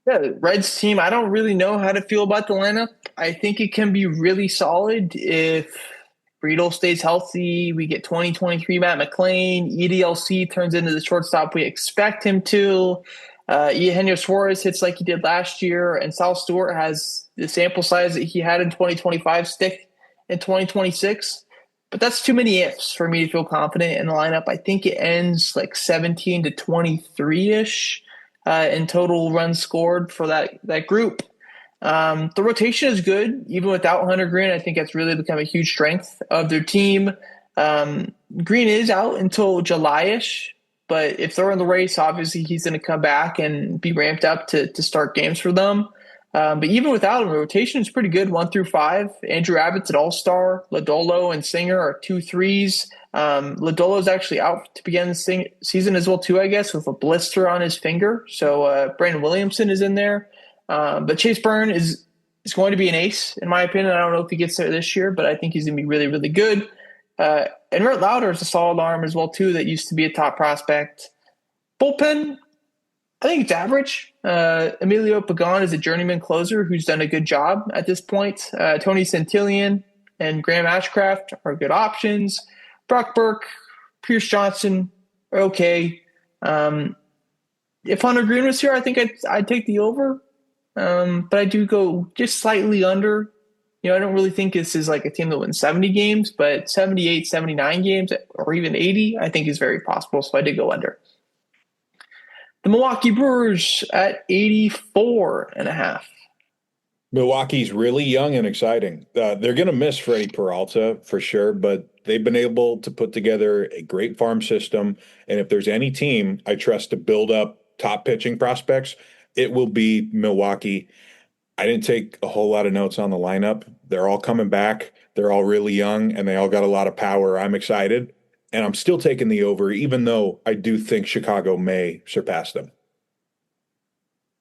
Yeah, Reds team, I don't really know how to feel about the lineup. I think it can be really solid if Friedel stays healthy. We get 2023 Matt McClain. EDLC turns into the shortstop we expect him to. Eugenio Suarez hits like he did last year, and Sal Stewart has the sample size that he had in 2025 stick in 2026. But that's too many ifs for me to feel confident in the lineup. I think it ends like 17 to 23-ish in total runs scored for that group. The rotation is good, even without Hunter Green. I think that's really become a huge strength of their team. Green is out until July-ish, but if they're in the race, obviously he's going to come back and be ramped up to start games for them. But even without him, the rotation is pretty good, 1 through 5. Andrew Abbott's an all-star. Lodolo and Singer are 2 3s. Lodolo's actually out to begin the season as well, too, I guess, with a blister on his finger. So Brandon Williamson is in there. But Chase Byrne is going to be an ace, in my opinion. I don't know if he gets there this year, but I think he's going to be really, really good. And Rhett Lauder is a solid arm as well, too, that used to be a top prospect. Bullpen, I think it's average. Emilio Pagan is a journeyman closer who's done a good job at this point. Tony Santillan and Graham Ashcraft are good options. Brock Burke, Pierce Johnson are okay. If Hunter Green was here, I think I'd take the over. But I do go just slightly under. I don't really think this is like a team that wins 70 games, but 78, 79 games, or even 80, I think is very possible. So I did go under. The Milwaukee Brewers at 84.5. Milwaukee's really young and exciting. They're going to miss Freddie Peralta for sure, but they've been able to put together a great farm system. And if there's any team I trust to build up top pitching prospects, it will be Milwaukee. I didn't take a whole lot of notes on the lineup. They're all coming back. They're all really young, and they all got a lot of power. I'm excited, and I'm still taking the over, even though I do think Chicago may surpass them.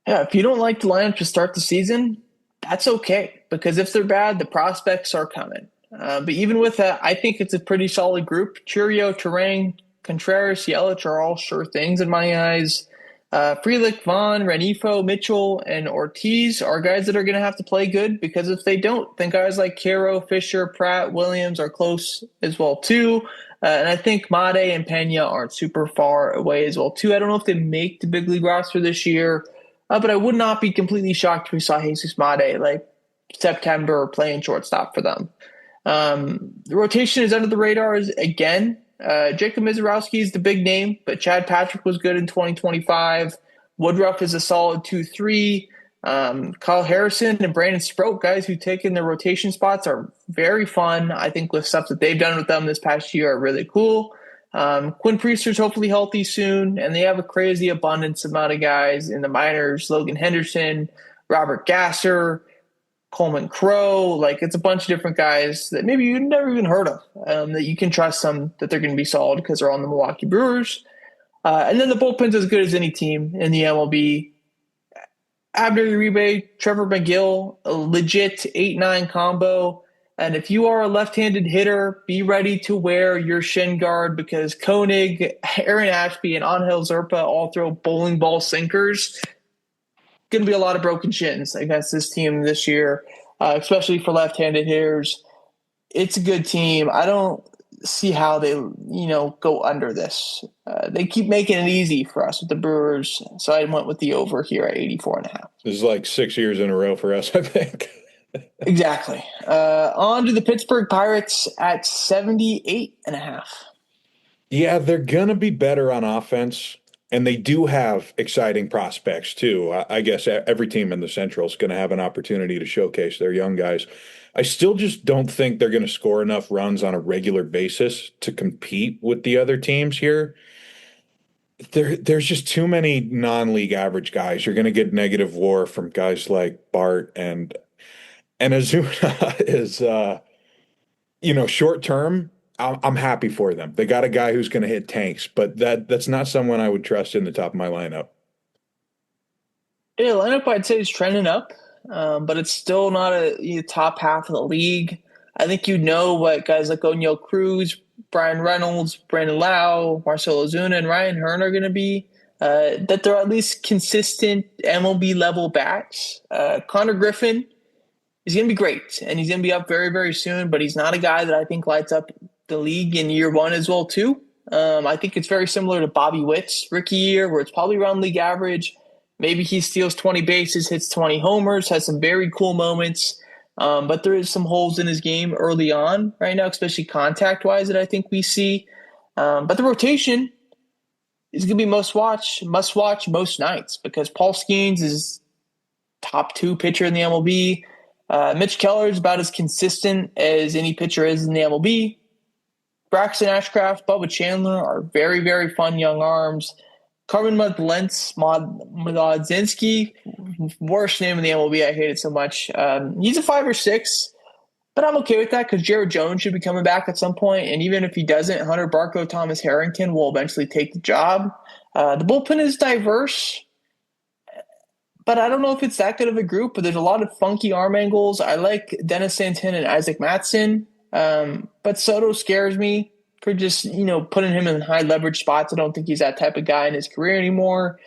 Yeah, if you don't like the lineup to start the season, that's okay, because if they're bad, the prospects are coming. But even with that, I think it's a pretty solid group. Churio, Terang, Contreras, Yelich are all sure things in my eyes. Frelick, Vaughn, Renifo, Mitchell, and Ortiz are guys that are going to have to play good, because if they don't, then guys like Caro, Fisher, Pratt, Williams are close as well too. And I think Made and Pena aren't super far away as well too. I don't know if they make the big league roster this year, but I would not be completely shocked if we saw Jesus Made like September playing shortstop for them. The rotation is under the radar again. Jacob Mizorowski is the big name, but Chad Patrick was good in 2025. Woodruff is a solid 2-3. Kyle Harrison and Brandon Sproat, guys who take in their rotation spots, are very fun. I think with stuff that they've done with them this past year are really cool. Quinn Priester's hopefully healthy soon, and they have a crazy abundance amount of guys in the minors. Logan Henderson, Robert Gasser, Coleman Crow, like it's a bunch of different guys that maybe you've never even heard of, that you can trust them that they're going to be solid because they're on the Milwaukee Brewers. And then the bullpen's as good as any team in the MLB. Abner Uribe, Trevor McGill, a legit 8-9 combo. And if you are a left-handed hitter, be ready to wear your shin guard, because Koenig, Aaron Ashby, and Angel Zerpa all throw bowling ball sinkers. Going to be a lot of broken shins against this team this year, especially for left-handed hitters. It's a good team. I don't see how they, go under this. They keep making it easy for us with the Brewers, so I went with the over here at 84.5. This is like 6 years in a row for us, I think. Exactly. On to the Pittsburgh Pirates at 78.5. Yeah, they're going to be better on offense, and they do have exciting prospects too. I guess every team in the Central is going to have an opportunity to showcase their young guys. I still just don't think they're going to score enough runs on a regular basis to compete with the other teams here. There's just too many non-league average guys. You're going to get negative WAR from guys like Bart and Azuna is short term. I'm happy for them. They got a guy who's going to hit tanks, but that's not someone I would trust in the top of my lineup. Yeah, lineup I'd say is trending up, but it's still not a top half of the league. I think you know what guys like O'Neal Cruz, Brian Reynolds, Brandon Lau, Marcelo Ozuna, and Ryan Hearn are going to be. That they're at least consistent MLB level bats. Connor Griffin is going to be great, and he's going to be up very, very soon. But he's not a guy that I think lights up the league in year one as well, too. I think it's very similar to Bobby Witt's rookie year, where it's probably around league average. Maybe he steals 20 bases, hits 20 homers, has some very cool moments. But there is some holes in his game early on right now, especially contact-wise, that I think we see. But the rotation is going to be must watch most nights because Paul Skeens is top 2 pitcher in the MLB. Mitch Keller is about as consistent as any pitcher is in the MLB. Braxton Ashcraft, Bubba Chandler are very, very fun young arms. Carmen Mlodzinski, worst name in the MLB. I hate it so much. He's a 5 or 6, but I'm okay with that because Jared Jones should be coming back at some point. And even if he doesn't, Hunter Barco, Thomas Harrington will eventually take the job. The bullpen is diverse, but I don't know if it's that good of a group. But there's a lot of funky arm angles. I like Dennis Santana and Isaac Matson, but Soto scares me for just putting him in high leverage spots. I don't think he's that type of guy in his career anymore.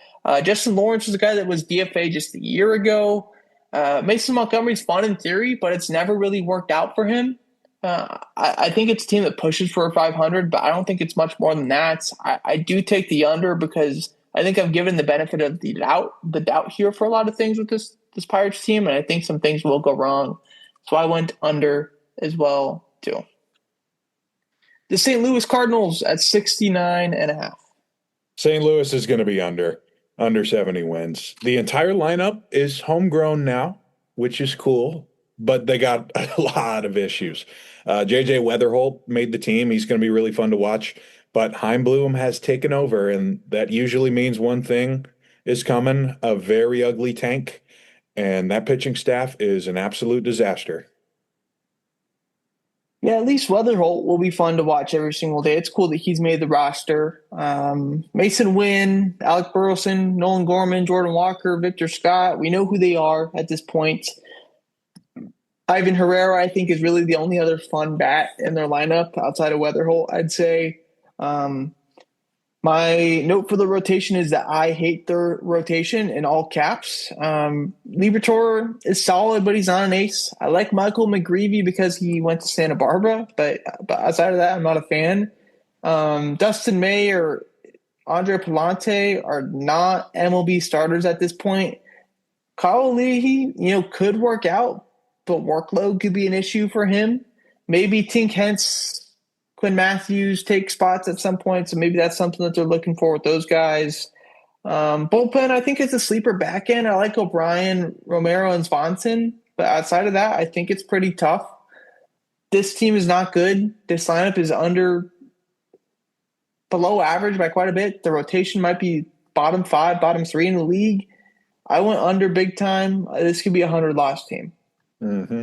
Justin Lawrence was a guy that was DFA just a year ago. Mason Montgomery's fun in theory, but it's never really worked out for him. I think it's a team that pushes for a 500, but I don't think it's much more than that. I do take the under because I think I've given the benefit of the doubt here for a lot of things with this Pirates team, and I think some things will go wrong. So I went under as well too. The St. Louis Cardinals at 69.5. St. Louis is going to be under 70 wins. The entire lineup is homegrown now, which is cool, but they got a lot of issues. JJ Weatherholt made the team. He's going to be really fun to watch, but Heimblum has taken over, and that usually means one thing is coming, a very ugly tank, and that pitching staff is an absolute disaster. Yeah, at least Weatherholt will be fun to watch every single day. It's cool that he's made the roster. Mason Wynn, Alec Burleson, Nolan Gorman, Jordan Walker, Victor Scott. We know who they are at this point. Ivan Herrera, I think, is really the only other fun bat in their lineup outside of Weatherholt, I'd say. My note for the rotation is that I hate their rotation in all caps. Liberatore is solid, but he's not an ace. I like Michael McGreevy because he went to Santa Barbara, but outside of that, I'm not a fan. Dustin May or Andre Palante are not MLB starters at this point. Kyle Leahy, could work out, but workload could be an issue for him. Maybe Tink Hence, Quinn Matthews take spots at some point, so maybe that's something that they're looking for with those guys. Bullpen, I think it's a sleeper back end. I like O'Brien, Romero, and Swanson, but outside of that, I think it's pretty tough. This team is not good. This lineup is below average by quite a bit. The rotation might be bottom 5, bottom 3 in the league. I went under big time. This could be a 100-loss team. Mm-hmm.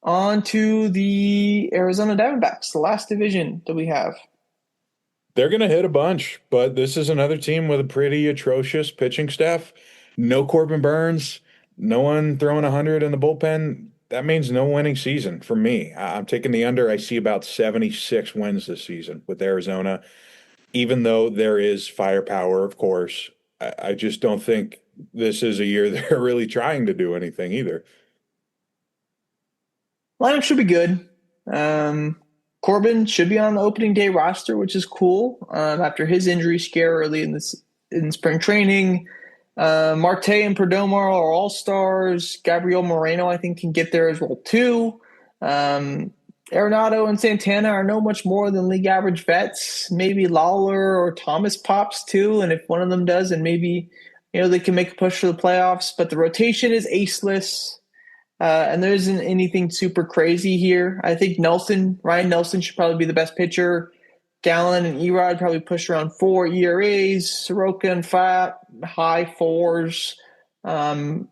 On to the Arizona Diamondbacks, the last division that we have. They're going to hit a bunch, but this is another team with a pretty atrocious pitching staff. No Corbin Burns, no one throwing 100 in the bullpen. That means no winning season for me. I'm taking the under. I see about 76 wins this season with Arizona, even though there is firepower, of course. I just don't think this is a year they're really trying to do anything either. Lineup should be good. Corbin should be on the opening day roster, which is cool. After his injury scare early in spring training, Marte and Perdomo are all stars. Gabriel Moreno, I think, can get there as well too. Arenado and Santana are no much more than league average vets. Maybe Lawler or Thomas pops too, and if one of them does, and maybe they can make a push for the playoffs. But the rotation is aceless. And there isn't anything super crazy here. I think Ryan Nelson should probably be the best pitcher. Gallen and Erod probably push around 4 ERAs. Soroka and Fat, high fours. Corbin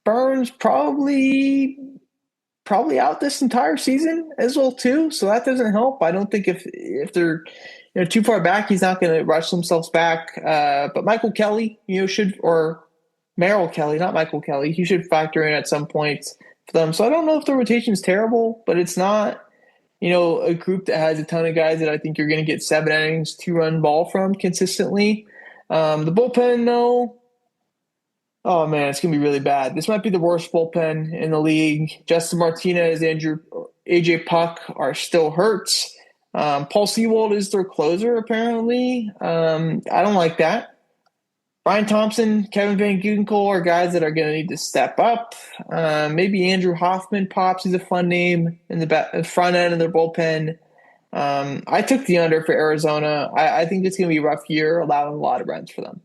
Burns probably out this entire season as well too. So that doesn't help. I don't think if they're too far back, he's not going to rush themselves back. But Michael Kelly, should or Merrill Kelly, not Michael Kelly. He should factor in at some point for them. So I don't know if the rotation is terrible, but it's not, a group that has a ton of guys that I think you're going to get 7 innings, 2-run ball from consistently. The bullpen, though, oh man, it's going to be really bad. This might be the worst bullpen in the league. Justin Martinez, AJ Puck are still hurt. Paul Sewald is their closer, apparently. I don't like that. Brian Thompson, Kevin Van Ginkel are guys that are going to need to step up. Maybe Andrew Hoffman pops. He's a fun name in the front end of their bullpen. I took the under for Arizona. I think it's going to be a rough year, allowing a lot of runs for them.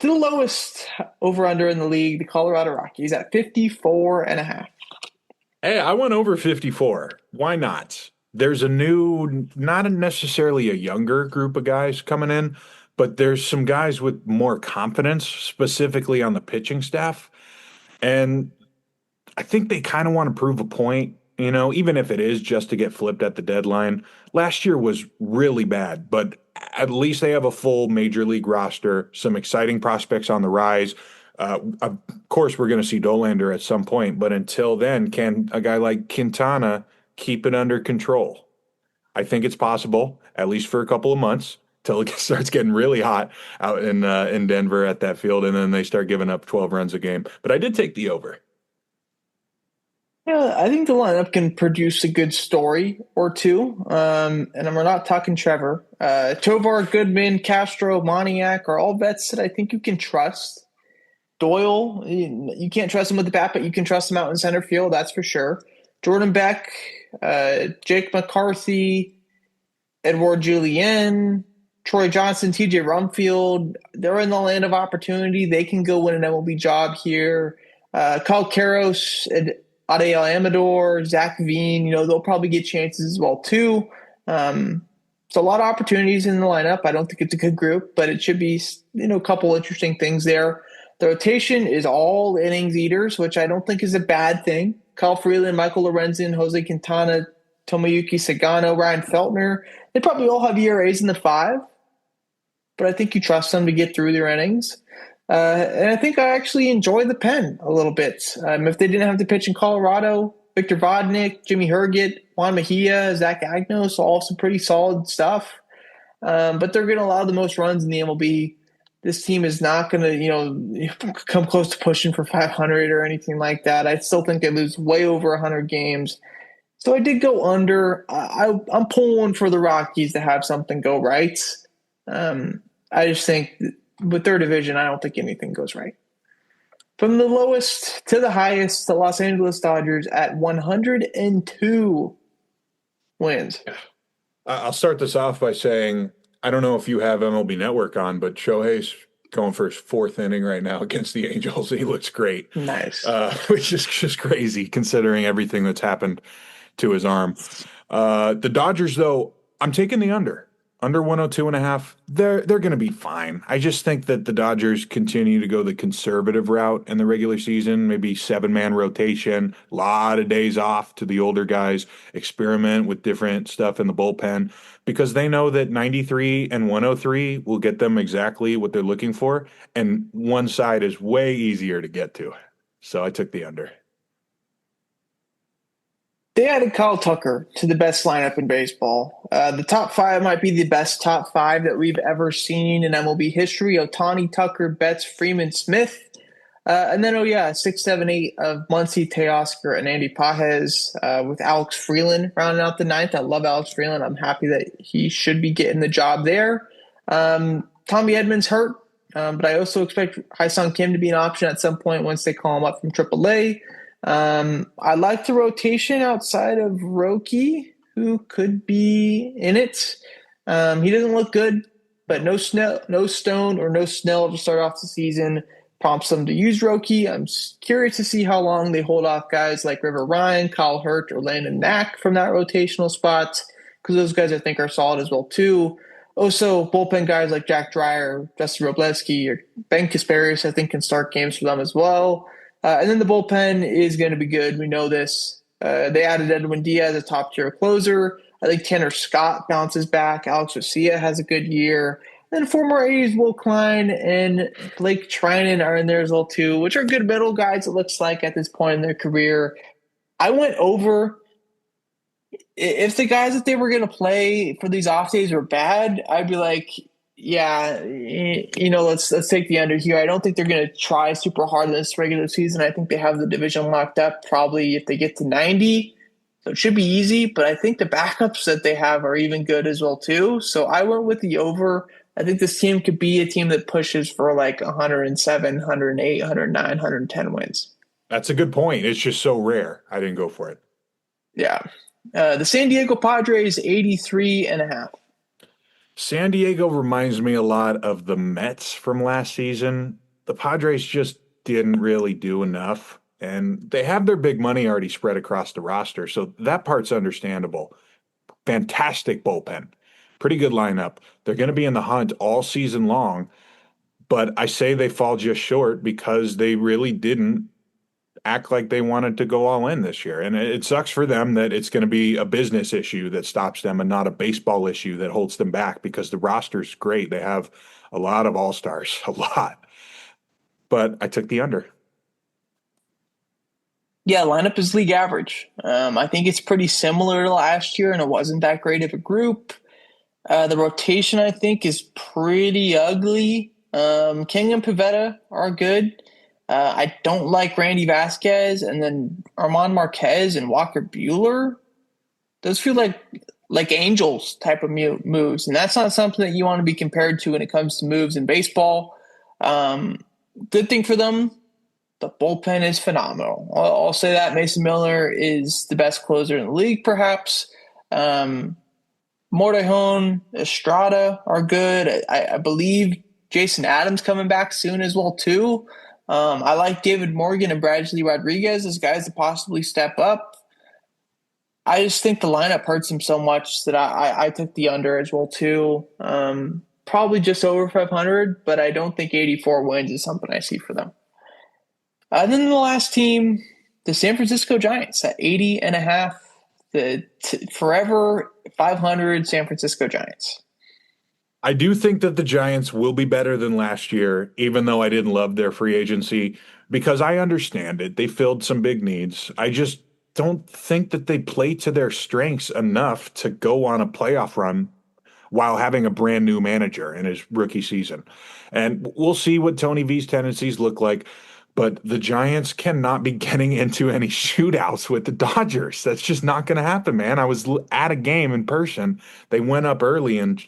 To the lowest over-under in the league, the Colorado Rockies at 54.5. Hey, I went over 54. Why not? There's not necessarily a younger group of guys coming in, but there's some guys with more confidence, specifically on the pitching staff. And I think they kind of want to prove a point, even if it is just to get flipped at the deadline. Last year was really bad, but at least they have a full major league roster, some exciting prospects on the rise. Of course, we're going to see Dolander at some point, but until then, can a guy like Quintana keep it under control? I think it's possible, at least for a couple of months, till it starts getting really hot out in Denver at that field, and then they start giving up 12 runs a game. But I did take the over. Yeah, I think the lineup can produce a good story or two. And we're not talking Trevor. Tovar, Goodman, Castro, Moniak are all vets that I think you can trust. Doyle, you can't trust him with the bat, but you can trust him out in center field, that's for sure. Jordan Beck, Jake McCarthy, Edward Julien, Troy Johnson, TJ Rumfield, they're in the land of opportunity. They can go win an MLB job here. Kyle Karros, Adael Amador, Zach Veen, they'll probably get chances as well too. So a lot of opportunities in the lineup. I don't think it's a good group, but it should be, a couple interesting things there. The rotation is all innings eaters, which I don't think is a bad thing. Kyle Freeland, Michael Lorenzen, Jose Quintana, Tomoyuki Sagano, Ryan Feltner. They probably all have ERAs in the 5, but I think you trust them to get through their innings. And I think I actually enjoy the pen a little bit. If they didn't have to pitch in Colorado, Victor Vodnik, Jimmy Herget, Juan Mejia, Zach Agnos, all some pretty solid stuff. But they're going to allow the most runs in the MLB. This team is not going to, come close to pushing for 500 or anything like that. I still think they lose way over 100 games. So I did go under. I'm pulling for the Rockies to have something go right. I just think with their division, I don't think anything goes right. From the lowest to the highest, the Los Angeles Dodgers at 102 wins. I'll start this off by saying, I don't know if you have MLB Network on, but Shohei's going for his 4th inning right now against the Angels. He looks great. Nice. Which is just crazy considering everything that's happened to his arm. The Dodgers, though, I'm taking the under 102.5. They're going to be fine. I just think that the Dodgers continue to go the conservative route in the regular season, maybe 7-man rotation, a lot of days off to the older guys, experiment with different stuff in the bullpen, because they know that 93 and 103 will get them exactly what they're looking for, and one side is way easier to get to. So I took the under. They added Kyle Tucker to the best lineup in baseball. The top 5 might be the best top 5 that we've ever seen in MLB history. Ohtani, Tucker, Betts, Freeman, Smith. And then, 6, 7, 8 of Muncy, Teoscar, and Andy Pajes with Alex Freeland rounding out the ninth. I love Alex Freeland. I'm happy that he should be getting the job there. Tommy Edmonds hurt, but I also expect Hyesung Kim to be an option at some point once they call him up from AAA. I like the rotation outside of Roki, who could be in it. He doesn't look good, but no Stone or no Snell to start off the season prompts them to use Roki. I'm curious to see how long they hold off guys like River Ryan, Kyle Hurt, or Landon Knack from that rotational spot, because those guys I think are solid as well too. Also, bullpen guys like Jack Dreyer, Justin Robleski, or Ben Kasparius I think can start games for them as well. And then the bullpen is going to be good. We know this. They added Edwin Diaz, a top-tier closer. I think Tanner Scott bounces back. Alex Garcia has a good year. Then former A's Will Klein and Blake Trinan are in there as well too, which are good middle guys, it looks like, at this point in their career. I went over. If the guys that they were going to play for these off days were bad, I'd be like, yeah, let's take the under here. I don't think they're going to try super hard in this regular season. I think they have the division locked up probably if they get to 90. So it should be easy, but I think the backups that they have are even good as well too. So I went with the over. I think this team could be a team that pushes for like 107, 108, 109, 110 wins. That's a good point. It's just so rare. I didn't go for it. Yeah. The San Diego Padres, 83.5. San Diego reminds me a lot of the Mets from last season. The Padres just didn't really do enough, and they have their big money already spread across the roster, so that part's understandable. Fantastic bullpen. Pretty good lineup. They're going to be in the hunt all season long, but I say they fall just short because they really didn't act like they wanted to go all in this year. And it sucks for them that it's going to be a business issue that stops them and not a baseball issue that holds them back, because the roster's great. They have a lot of all-stars, a lot. But I took the under. Yeah, lineup is league average. I think it's pretty similar to last year, and it wasn't that great of a group. The rotation, I think, is pretty ugly. King and Pivetta are good. I don't like Randy Vasquez, and then Armand Marquez and Walker Buehler. Those feel like Angels type of moves, and that's not something that you want to be compared to when it comes to moves in baseball. Good thing for them, the bullpen is phenomenal. I'll say that Mason Miller is the best closer in the league, perhaps. Mortejon, Estrada are good. I believe Jason Adams coming back soon as well too. I like David Morgan and Bradley Rodriguez as guys to possibly step up. I just think the lineup hurts him so much that I took the under as well too. Probably just over 500, but I don't think 84 wins is something I see for them. And then the last team, the San Francisco Giants at 80.5. The forever 500 San Francisco Giants. I do think that the Giants will be better than last year, even though I didn't love their free agency, because I understand it. They filled some big needs. I just don't think that they play to their strengths enough to go on a playoff run while having a brand new manager in his rookie season. And we'll see what Tony V's tendencies look like. But the Giants cannot be getting into any shootouts with the Dodgers. That's just not going to happen, man. I was at a game in person. They went up early and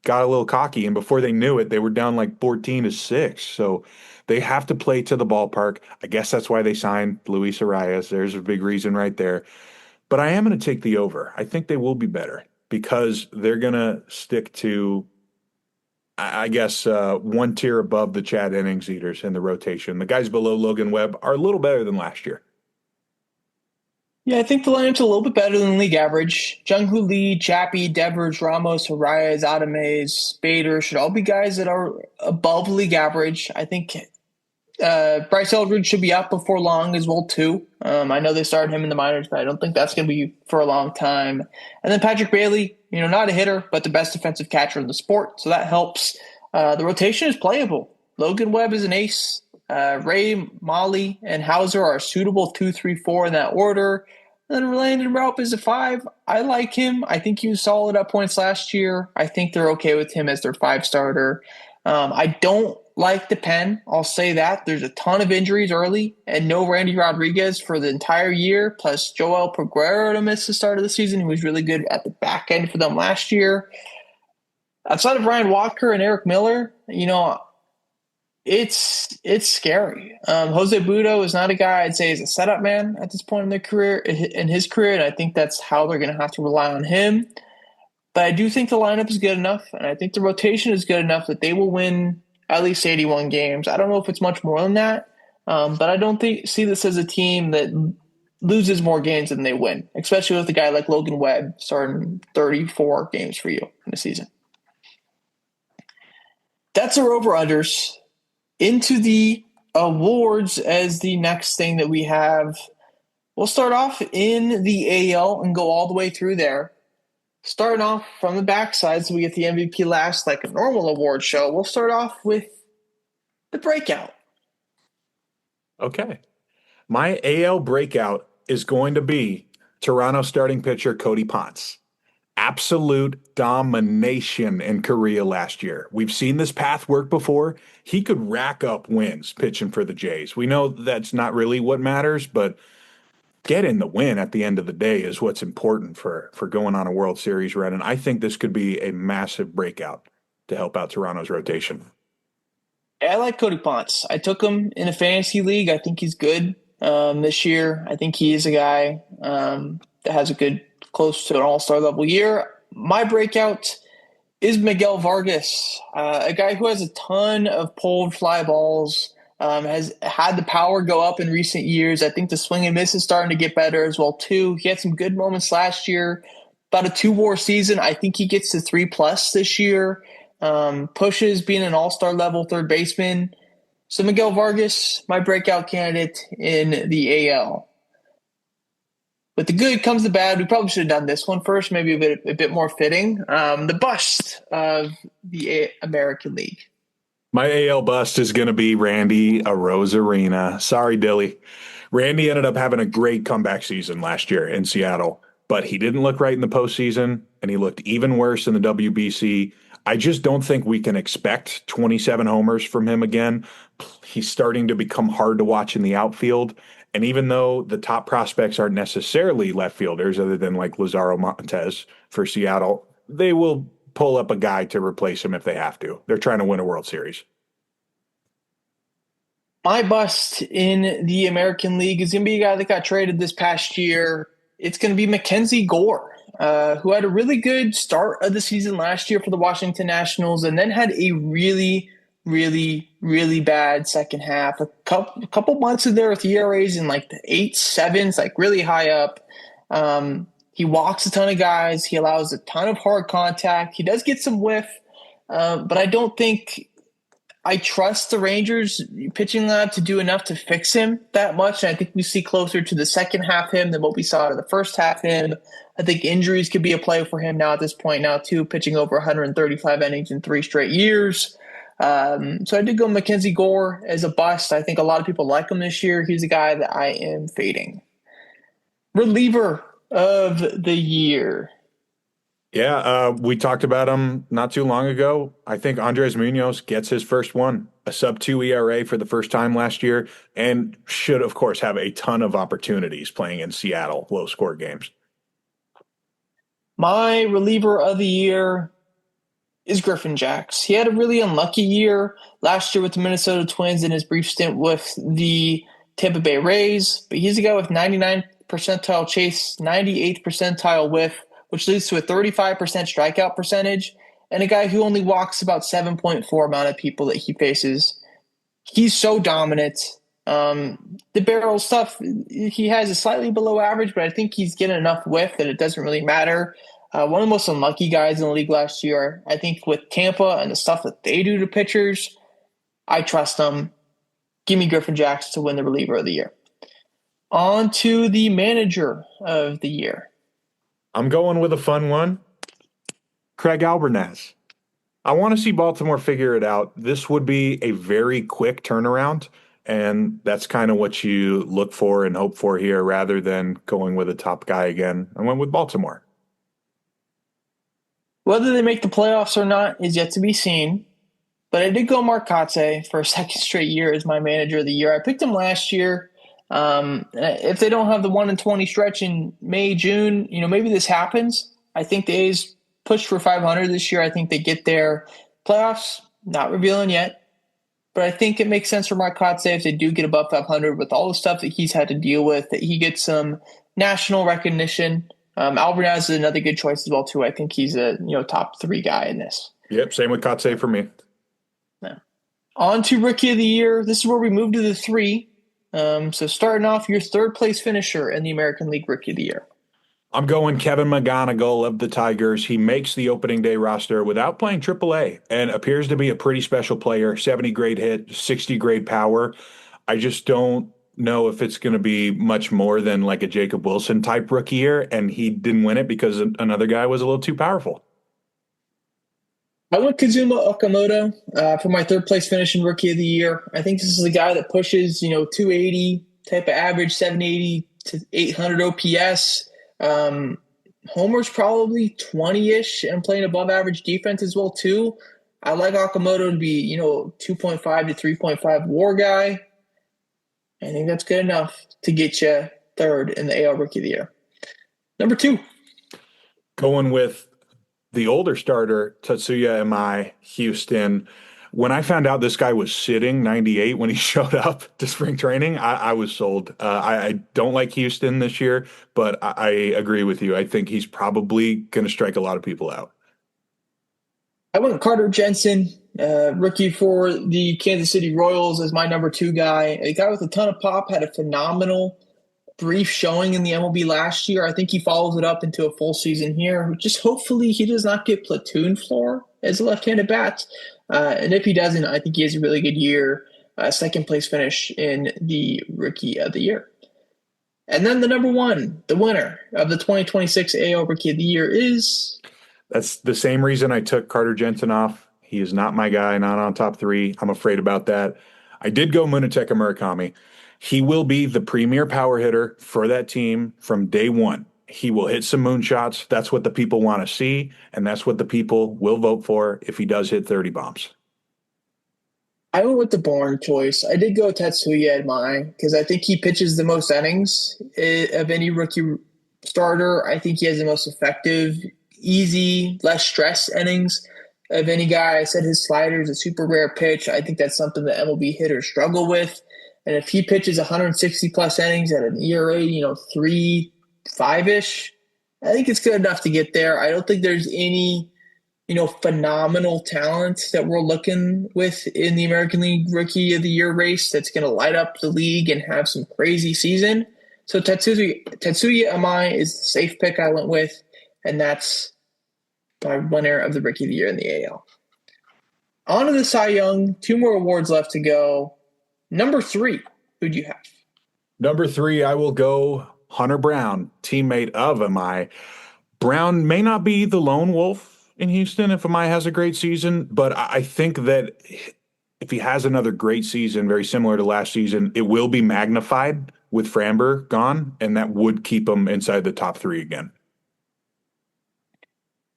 got a little cocky, and before they knew it, they were down like 14-6. So they have to play to the ballpark. I guess that's why they signed Luis Arias. There's a big reason right there. But I am going to take the over. I think they will be better because they're going to stick to, I guess, one tier above the Chad innings eaters in the rotation. The guys below Logan Webb are a little better than last year. Yeah, I think the lineup's a little bit better than league average. Jung-Hoo Lee, Chappie, Devers, Ramos, Arias, Adames, Bader should all be guys that are above league average. I think Bryce Eldridge should be out before long as well, too. I know they started him in the minors, but I don't think that's going to be for a long time. And then Patrick Bailey, not a hitter, but the best defensive catcher in the sport, so that helps. The rotation is playable. Logan Webb is an ace. Ray, Molly, and Hauser are suitable 2, 3, 4 in that order. And then Landon Raup is a 5. I like him. I think he was solid at points last year. I think they're okay with him as their 5 starter. I don't like the pen. I'll say that. There's a ton of injuries early and no Randy Rodriguez for the entire year, plus Joel Peguero to miss the start of the season, who was really good at the back end for them last year. Outside of Ryan Walker and Eric Miller, it's scary. Jose Budo is not a guy I'd say is a setup man at this point in his career, and I think that's how they're going to have to rely on him. But I do think the lineup is good enough, and I think the rotation is good enough that they will win at least 81 games. I don't know if it's much more than that, but I don't see this as a team that loses more games than they win, especially with a guy like Logan Webb starting 34 games for you in the season. That's our over-unders. Into the awards as the next thing that we have. We'll start off in the AL and go all the way through there. Starting off from the backside, so we get the MVP last like a normal award show. We'll start off with the breakout. Okay. My AL breakout is going to be Toronto starting pitcher Cody Ponce. Absolute domination in Korea last year. We've seen this path work before. He could rack up wins pitching for the Jays. We know that's not really what matters, but getting the win at the end of the day is what's important for going on a World Series run. And I think this could be a massive breakout to help out Toronto's rotation. I like Cody Ponce. I took him in a fantasy league. I think he's good this year. I think he is a guy that has a good, close to an all-star level year. My breakout is Miguel Vargas, a guy who has a ton of pulled fly balls, has had the power go up in recent years. I think the swing and miss is starting to get better as well, too. He had some good moments last year. About a 2-WAR season. I think he gets to 3+ this year. Pushes being an all-star level third baseman. So Miguel Vargas, my breakout candidate in the AL. With the good comes the bad. We probably should have done this one first, maybe a bit more fitting. The bust of the American League. My AL bust is going to be Randy Arozarena. Sorry, Dilly. Randy ended up having a great comeback season last year in Seattle, but he didn't look right in the postseason, and he looked even worse in the WBC. I just don't think we can expect 27 homers from him again. He's starting to become hard to watch in the outfield. And even though the top prospects aren't necessarily left fielders, other than like Lazaro Montes for Seattle, they will pull up a guy to replace him if they have to. They're trying to win a World Series. My bust in the American League is going to be a guy that got traded this past year. It's going to be Mackenzie Gore, who had a really good start of the season last year for the Washington Nationals and then had a really, really, really bad second half. A couple months in there with ERAs in like the 8.7s, like really high up. He walks a ton of guys. He allows a ton of hard contact. He does get some whiff, but I don't think I trust the Rangers pitching lab to do enough to fix him that much. And I think we see closer to the second half him than what we saw to the first half him. I think injuries could be a play for him now at this point now too, pitching over 135 innings in 3 straight years. So I did go Mackenzie Gore as a bust. I think a lot of people like him this year. He's a guy that I am fading. Reliever of the year. Yeah, we talked about him not too long ago. I think Andres Munoz gets his first one, a sub-2 ERA for the first time last year, and should, of course, have a ton of opportunities playing in Seattle, low-score games. My reliever of the year is Griffin Jax. He had a really unlucky year last year with the Minnesota Twins in his brief stint with the Tampa Bay Rays, but he's a guy with 99th percentile chase, 98th percentile whiff, which leads to a 35% strikeout percentage, and a guy who only walks about 7.4 amount of people that he faces. He's so dominant. The barrel stuff, he has a slightly below average, but I think he's getting enough whiff that it doesn't really matter. One of the most unlucky guys in the league last year. I think with Tampa and the stuff that they do to pitchers, I trust them. Give me Griffin Jax to win the reliever of the year. On to the manager of the year. I'm going with a fun one. Craig Albernaz. I want to see Baltimore figure it out. This would be a very quick turnaround, and that's kind of what you look for and hope for here rather than going with a top guy again. I went with Baltimore. Whether they make the playoffs or not is yet to be seen. But I did go Mark Kotze for a second straight year as my manager of the year. I picked him last year. If they don't have the 1-20 stretch in May, June, maybe this happens. I think the A's push for 500 this year. I think they get there. Playoffs, not revealing yet. But I think it makes sense for Mark Kotze if they do get above 500 with all the stuff that he's had to deal with, that he gets some national recognition. Alvarez is another good choice as well, too. I think he's a top 3 guy in this. Yep, same with Kotze for me. Yeah. On to Rookie of the Year. This is where we move to the 3. So starting off, your third place finisher in the American League Rookie of the Year. I'm going Kevin McGonigal of the Tigers. He makes the opening day roster without playing AAA and appears to be a pretty special player. 70 grade hit, 60 grade power. I just don't know if it's going to be much more than like a Jacob Wilson type rookie year, and he didn't win it because another guy was a little too powerful. I went Kazuma Okamoto for my third place finish in Rookie of the Year. I think this is a guy that pushes, 280 type of average, 780 to 800 OPS. Homer's probably 20-ish and playing above average defense as well, too. I like Okamoto to be, 2.5 to 3.5 WAR guy. I think that's good enough to get you third in the AL Rookie of the Year. Number 2. Going with the older starter, Tatsuya Imai, Houston. When I found out this guy was sitting 98 when he showed up to spring training, I was sold. I don't like Houston this year, but I agree with you. I think he's probably going to strike a lot of people out. I went Carter Jensen, rookie for the Kansas City Royals, as my number 2 guy. A guy with a ton of pop, had a phenomenal brief showing in the MLB last year. I think he follows it up into a full season here. Just hopefully he does not get platoon floor as a left-handed bat. And if he doesn't, I think he has a really good year. Second place finish in the Rookie of the Year. And then the number 1, the winner of the 2026 AL Rookie of the Year is... That's the same reason I took Carter Jensen off. He is not my guy, not on top 3. I'm afraid about that. I did go Munetaka Murakami. He will be the premier power hitter for that team from day one. He will hit some moonshots. That's what the people want to see, and that's what the people will vote for if he does hit 30 bombs. I went with the Bourne choice. I did go Tetsuya Imai because I think he pitches the most innings of any rookie starter. I think he has the most effective, easy, less stress innings of any guy. I said his slider is a super rare pitch. I think that's something that MLB hitters struggle with. And if he pitches 160 plus innings at an ERA, 3.5-ish, I think it's good enough to get there. I don't think there's any, phenomenal talent that we're looking with in the American League Rookie of the Year race that's going to light up the league and have some crazy season. So Tetsuya Imai is the safe pick I went with, and that's my winner of the Rookie of the Year in the AL. On to the Cy Young. 2 more awards left to go. Number 3, who'd you have? Number 3, I will go Hunter Brown, teammate of Imai. Brown may not be the lone wolf in Houston if Imai has a great season, but I think that if he has another great season, very similar to last season, it will be magnified with Framber gone, and that would keep him inside the top 3 again.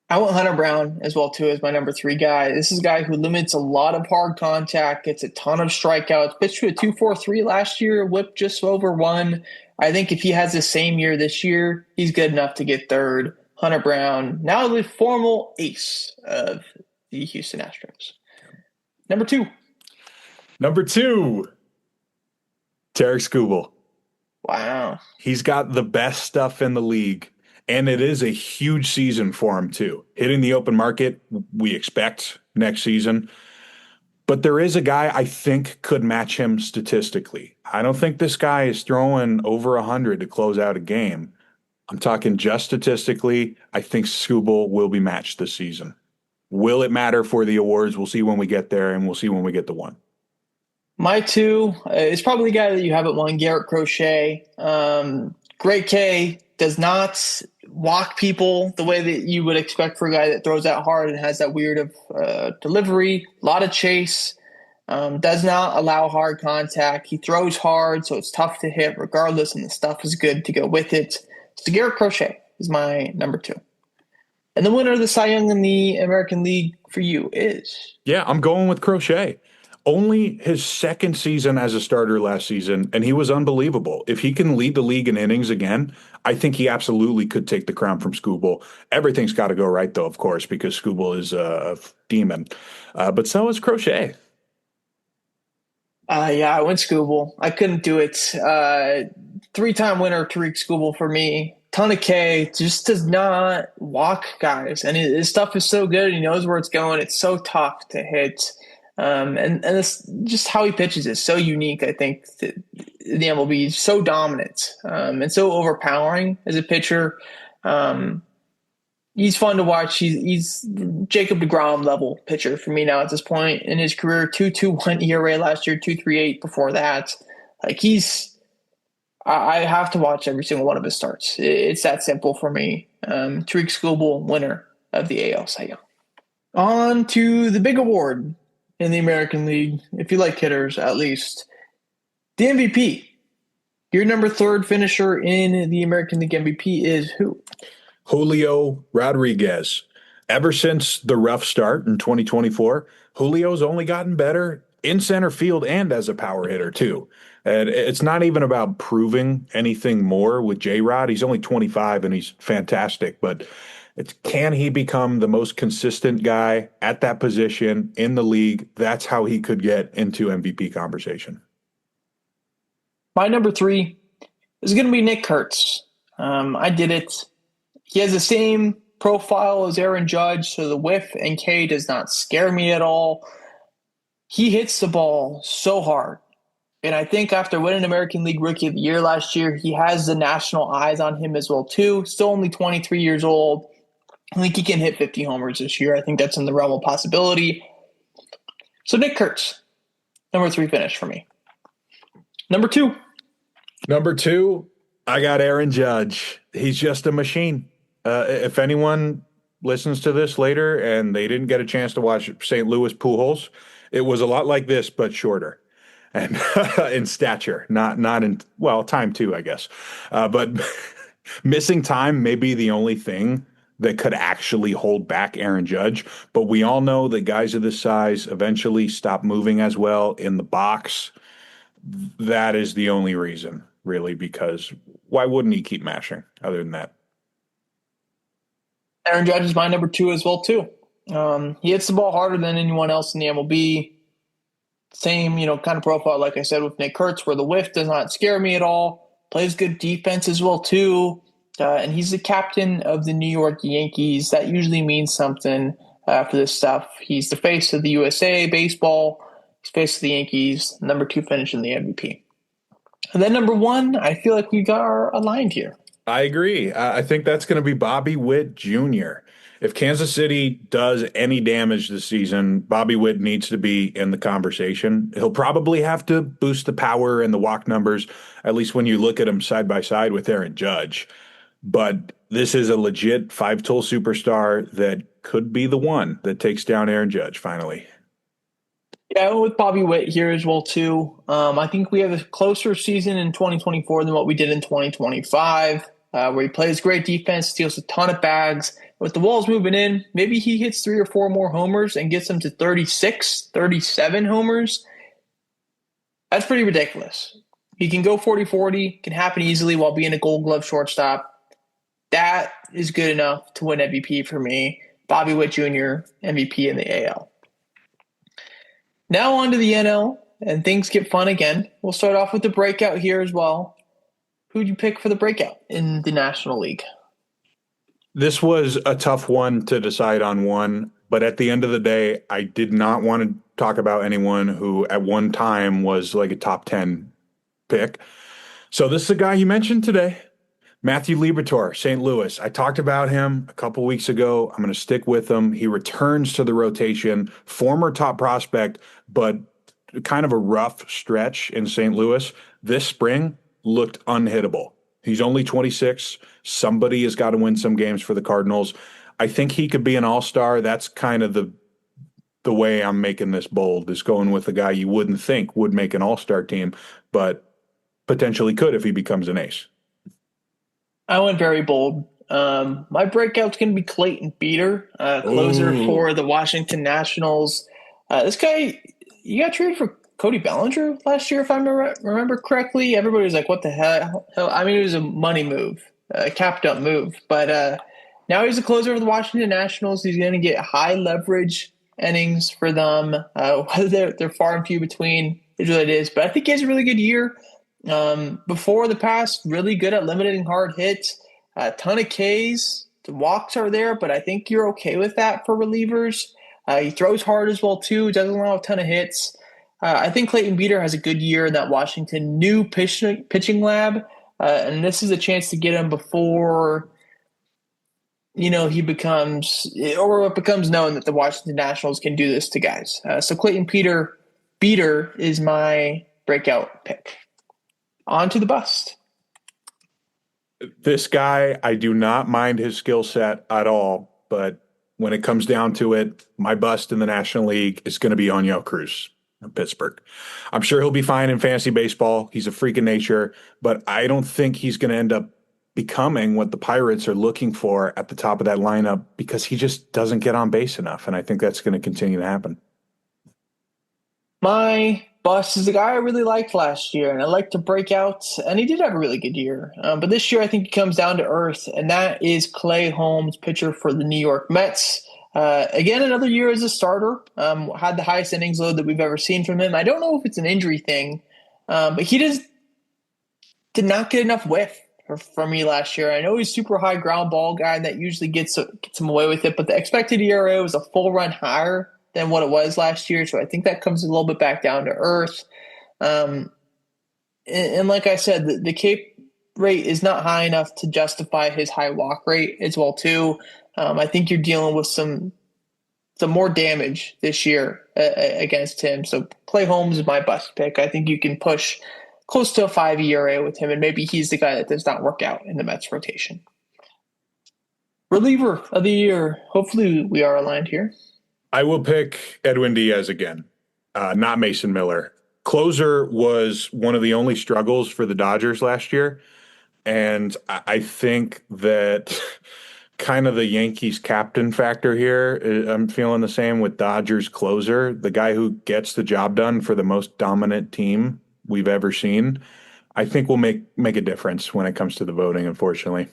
I want Hunter Brown as well, too, as my number 3 guy. This is a guy who limits a lot of hard contact, gets a ton of strikeouts, pitched to a 2.43 last year, whipped just over 1. I think if he has the same year this year, he's good enough to get third. Hunter Brown, now the formal ace of the Houston Astros. Number 2. Number 2, Tarek Skubal. Wow. He's got the best stuff in the league. And it is a huge season for him, too. Hitting the open market, we expect next season. But there is a guy I think could match him statistically. I don't think this guy is throwing over 100 to close out a game. I'm talking just statistically. I think Skubal will be matched this season. Will it matter for the awards? We'll see when we get there, and we'll see when we get to 1. My 2 is probably the guy that you haven't won, Garrett Crochet. Great K does not walk people the way that you would expect for a guy that throws out hard and has that weird delivery, a lot of chase, does not allow hard contact. He throws hard, so it's tough to hit regardless, and the stuff is good to go with it. So Garrett Crochet is my number 2. And the winner of the Cy Young in the American League for you is. Yeah, I'm going with Crochet. Only his second season as a starter last season, and he was unbelievable. If he can lead the league in innings again, I think he absolutely could take the crown from Skubal. Everything's got to go right, though, of course, because Skubal is a demon. But so is Crochet. Yeah, I went Scooble. I couldn't do it. Three-time winner Tariq Scooble for me. Ton of K, just does not walk guys, and his stuff is so good. He knows where it's going. It's so tough to hit, and it's just how he pitches is so unique. I think the MLB is so dominant and so overpowering as a pitcher. Um, he's fun to watch. He's Jacob DeGrom level pitcher for me now at this point in his career. 2.21 ERA last year, 2.38 before that. Like I have to watch every single one of his starts. It's that simple for me. Tariq Skubal, winner of the AL Cy Young. On to the big award in the American League, if you like hitters at least. The MVP. Your number third finisher in the American League MVP is who? Julio Rodriguez. Ever since the rough start in 2024, Julio's only gotten better in center field and as a power hitter, too. And it's not even about proving anything more with J Rod. He's only 25 and he's fantastic, but can he become the most consistent guy at that position in the league? That's how he could get into MVP conversation. My number three is going to be Nick Kurtz. I did it. He has the same profile as Aaron Judge, so the whiff and K does not scare me at all. He hits the ball so hard. And I think after winning American League Rookie of the Year last year, he has the national eyes on him as well, too. Still only 23 years old. I think he can hit 50 homers this year. I think that's in the realm of possibility. So Nick Kurtz, number three finish for me. Number two. Number two, I got Aaron Judge. He's just a machine. If anyone listens to this later and they didn't get a chance to watch St. Louis Pujols, it was a lot like this, but shorter and in stature, not in, well, time too, I guess. But missing time may be the only thing that could actually hold back Aaron Judge. But we all know that guys of this size eventually stop moving as well in the box. That is the only reason, really, because why wouldn't he keep mashing other than that? Aaron Judge is my number two as well, too. He hits the ball harder than anyone else in the MLB. Same, kind of profile, like I said, with Nick Kurtz, where the whiff does not scare me at all. Plays good defense as well, too. And he's the captain of the New York Yankees. That usually means something for this stuff. He's the face of the USA baseball. He's face of the Yankees. Number two finish in the MVP. And then number one, I feel like we are aligned here. I agree. I think that's going to be Bobby Witt Jr. If Kansas City does any damage this season, Bobby Witt needs to be in the conversation. He'll probably have to boost the power and the walk numbers, at least when you look at him side by side with Aaron Judge. But this is a legit five-tool superstar that could be the one that takes down Aaron Judge finally. Yeah, with Bobby Witt here as well, too. I think we have a closer season in 2024 than what we did in 2025, where he plays great defense, steals a ton of bags. With the Wolves moving in, maybe he hits 3 or 4 more homers and gets them to 36, 37 homers. That's pretty ridiculous. He can go 40-40, can happen easily while being a Gold Glove shortstop. That is good enough to win MVP for me. Bobby Witt Jr., MVP in the AL. Now on to the NL, and things get fun again. We'll start off with the breakout here as well. Who'd you pick for the breakout in the National League? This was a tough one to decide on one, but at the end of the day, I did not want to talk about anyone who at one time was like a top 10 pick. So this is a guy you mentioned today, Matthew Liberatore, St. Louis. I talked about him a couple weeks ago. I'm going to stick with him. He returns to the rotation, former top prospect, but kind of a rough stretch in St. Louis. This spring looked unhittable. He's only 26. Somebody has got to win some games for the Cardinals. I think he could be an all-star. That's kind of the way I'm making this bold, is going with a guy you wouldn't think would make an all-star team, but potentially could if he becomes an ace. I went very bold. My breakout's going to be Clayton Beeter, closer Oh, for the Washington Nationals. This guy, you got traded for Cody Bellinger last year, if I remember correctly. Everybody was like, what the hell? I mean, it was a money move, a capped up move. But now he's a closer for the Washington Nationals. He's going to get high leverage innings for them. Whether they're far and few between is what it is. But I think he has a really good year. Before the past, really good at limiting hard hits. A ton of Ks. The walks are there, but I think you're okay with that for relievers. He throws hard as well too. Doesn't allow a ton of hits. I think Clayton Beeter has a good year in that Washington new pitching lab, and this is a chance to get him before he becomes, or it becomes known that the Washington Nationals can do this to guys. So Clayton Beeter is my breakout pick. On to the bust. this guy, I do not mind his skill set at all, but when it comes down to it, my bust in the National League is going to be Oniel Cruz in Pittsburgh. I'm sure he'll be fine in fantasy baseball. He's a freak of nature, but I don't think he's going to end up becoming what the Pirates are looking for at the top of that lineup because he just doesn't get on base enough, and I think that's going to continue to happen. My bust is a guy I really liked last year, and I like to break out, and he did have a really good year. But this year, I think he comes down to earth, and that is Clay Holmes, pitcher for the New York Mets. Again, another year as a starter. Had the highest innings load that we've ever seen from him. I don't know if it's an injury thing, but he just did not get enough whiff for me last year. I know he's super high ground ball guy, and that usually gets him away with it, but the expected ERA was a full run higher than what it was last year. So I think that comes a little bit back down to earth. And like I said, the K rate is not high enough to justify his high walk rate as well too. I think you're dealing with some more damage this year against him. So Clay Holmes is my bust pick. I think you can push close to a 5 ERA with him, and maybe he's the guy that does not work out in the Mets rotation. Reliever of the year. Hopefully we are aligned here. I will pick Edwin Diaz again, not Mason Miller. Closer was one of the only struggles for the Dodgers last year, and I think that kind of the Yankees captain factor here, I'm feeling the same with Dodgers closer, the guy who gets the job done for the most dominant team we've ever seen. I think will make a difference when it comes to the voting, unfortunately.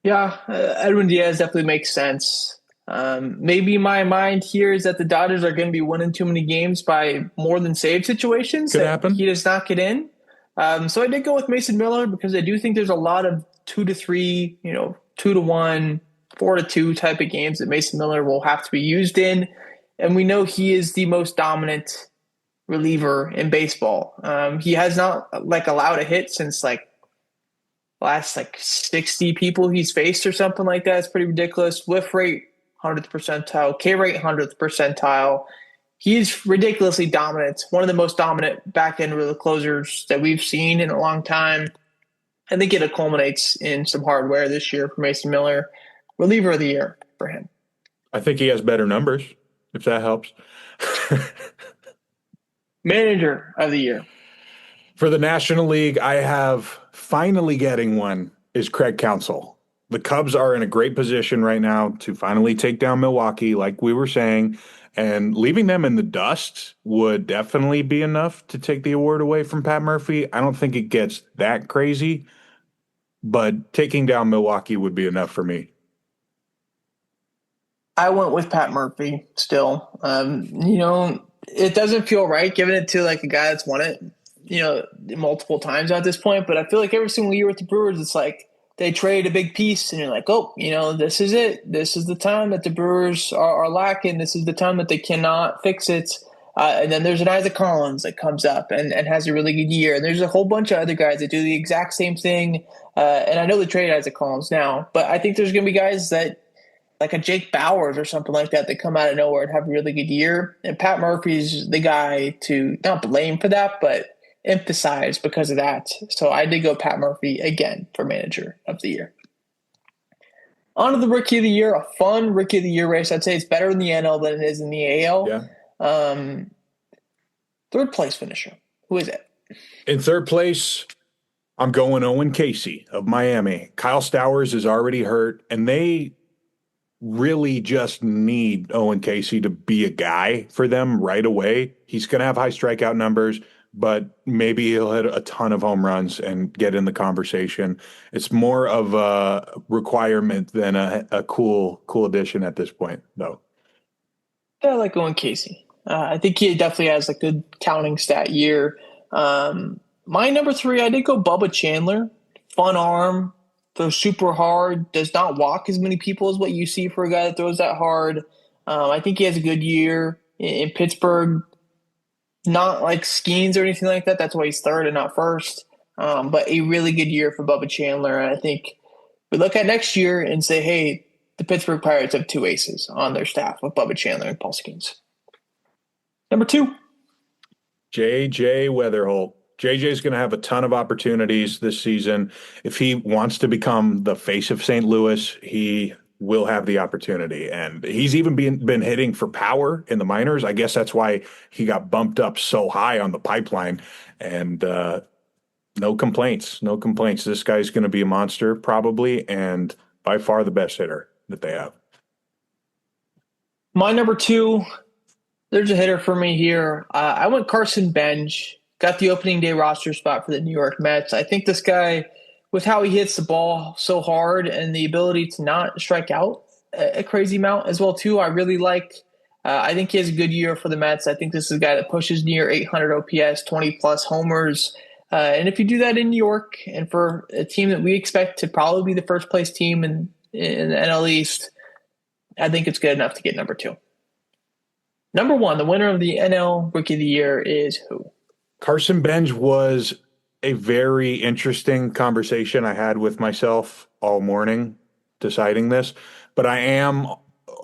Yeah, Edwin Diaz definitely makes sense. Maybe my mind here is that the Dodgers are going to be winning too many games by more than save situations Could that happen. he does not get in. So I did go with Mason Miller because I do think there's a lot of 2-3, 2-1, 4-2 type of games that Mason Miller will have to be used in. And we know he is the most dominant reliever in baseball. He has not allowed a hit since last 60 people he's faced or something like that. It's pretty ridiculous. Whiff rate 100th percentile, K rate 100th percentile. He's ridiculously dominant. One of the most dominant back end closers that we've seen in a long time. I think it culminates in some hardware this year for Mason Miller. Reliever of the year for him. I think he has better numbers, if that helps. Manager of the year. For the National League, I have finally getting one is Craig Counsell. The Cubs are in a great position right now to finally take down Milwaukee, like we were saying, and leaving them in the dust would definitely be enough to take the award away from Pat Murphy. I don't think it gets that crazy, but taking down Milwaukee would be enough for me. I went with Pat Murphy still. It doesn't feel right giving it to a guy that's won it, multiple times at this point, but I feel like every single year with the Brewers, it's like they trade a big piece and you're like, oh, this is it. This is the time that the Brewers are lacking. This is the time that they cannot fix it. And then there's an Isaac Collins that comes up and has a really good year. And there's a whole bunch of other guys that do the exact same thing. And I know they traded Isaac Collins now, but I think there's going to be guys that like a Jake Bowers or something like that come out of nowhere and have a really good year. And Pat Murphy's the guy to not blame for that, but emphasize because of that. So I did go Pat Murphy again for manager of the year. On to the rookie of the year, a fun rookie of the year race. I'd say it's better in the NL than it is in the AL. Yeah. Third place finisher. Who is it? In third place, I'm going Owen Casey of Miami. Kyle Stowers is already hurt, and they really just need Owen Casey to be a guy for them right away. He's going to have high strikeout numbers, but maybe he'll hit a ton of home runs and get in the conversation. It's more of a requirement than a cool addition at this point, though. Yeah, I like going Casey. I think he definitely has a good counting stat year. My number three, I did go Bubba Chandler. Fun arm, throws super hard, does not walk as many people as what you see for a guy that throws that hard. I think he has a good year in Pittsburgh. Not like Skeens or anything like that. That's why he's third and not first. But a really good year for Bubba Chandler. And I think we look at next year and say, hey, the Pittsburgh Pirates have two aces on their staff with Bubba Chandler and Paul Skeens. Number two. JJ Weatherholt. JJ's going to have a ton of opportunities this season. If he wants to become the face of St. Louis, he will have the opportunity. And he's even been hitting for power in the minors. I guess that's why he got bumped up so high on the pipeline. And no complaints. No complaints. This guy's going to be a monster probably, and by far the best hitter that they have. My number two, there's a hitter for me here. I went Carson Bench. Got the opening day roster spot for the New York Mets. I think this guy, with how he hits the ball so hard and the ability to not strike out a crazy amount as well too, I really like. I think he has a good year for the Mets. I think this is a guy that pushes near 800 OPS, 20 plus homers. And if you do that in New York, and for a team that we expect to probably be the first place team in the NL East, I think it's good enough to get number two. Number one, the winner of the NL Rookie of the Year is who? Carson Bench was a very interesting conversation I had with myself all morning deciding this, but I am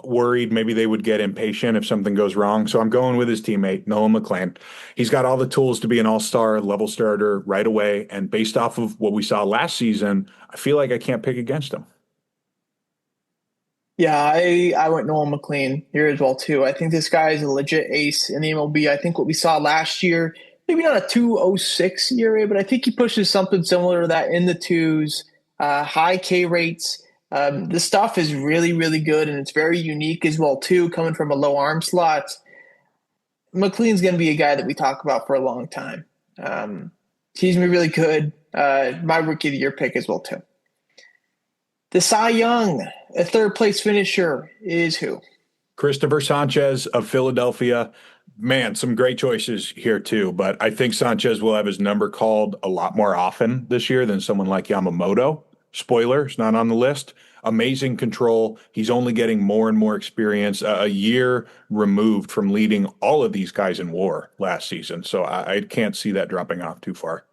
worried maybe they would get impatient if something goes wrong. So I'm going with his teammate, Nolan McLean. He's got all the tools to be an all-star level starter right away. And based off of what we saw last season, I feel like I can't pick against him. Yeah, I went Nolan McLean here as well too. I think this guy is a legit ace in the MLB. I think what we saw last year, maybe not a 206 ERA, but I think he pushes something similar to that in the twos, high K rates. The stuff is really, really good, and it's very unique as well too, coming from a low arm slot. McLean's going to be a guy that we talk about for a long time. He's going to be really good. My Rookie of the Year pick as well too. The Cy Young, a third place finisher, is who? Christopher Sanchez of Philadelphia. Man, some great choices here too, but I think Sanchez will have his number called a lot more often this year than someone like Yamamoto. Spoiler, it's not on the list. Amazing control. He's only getting more and more experience, a year removed from leading all of these guys in WAR last season. So I can't see that dropping off too far.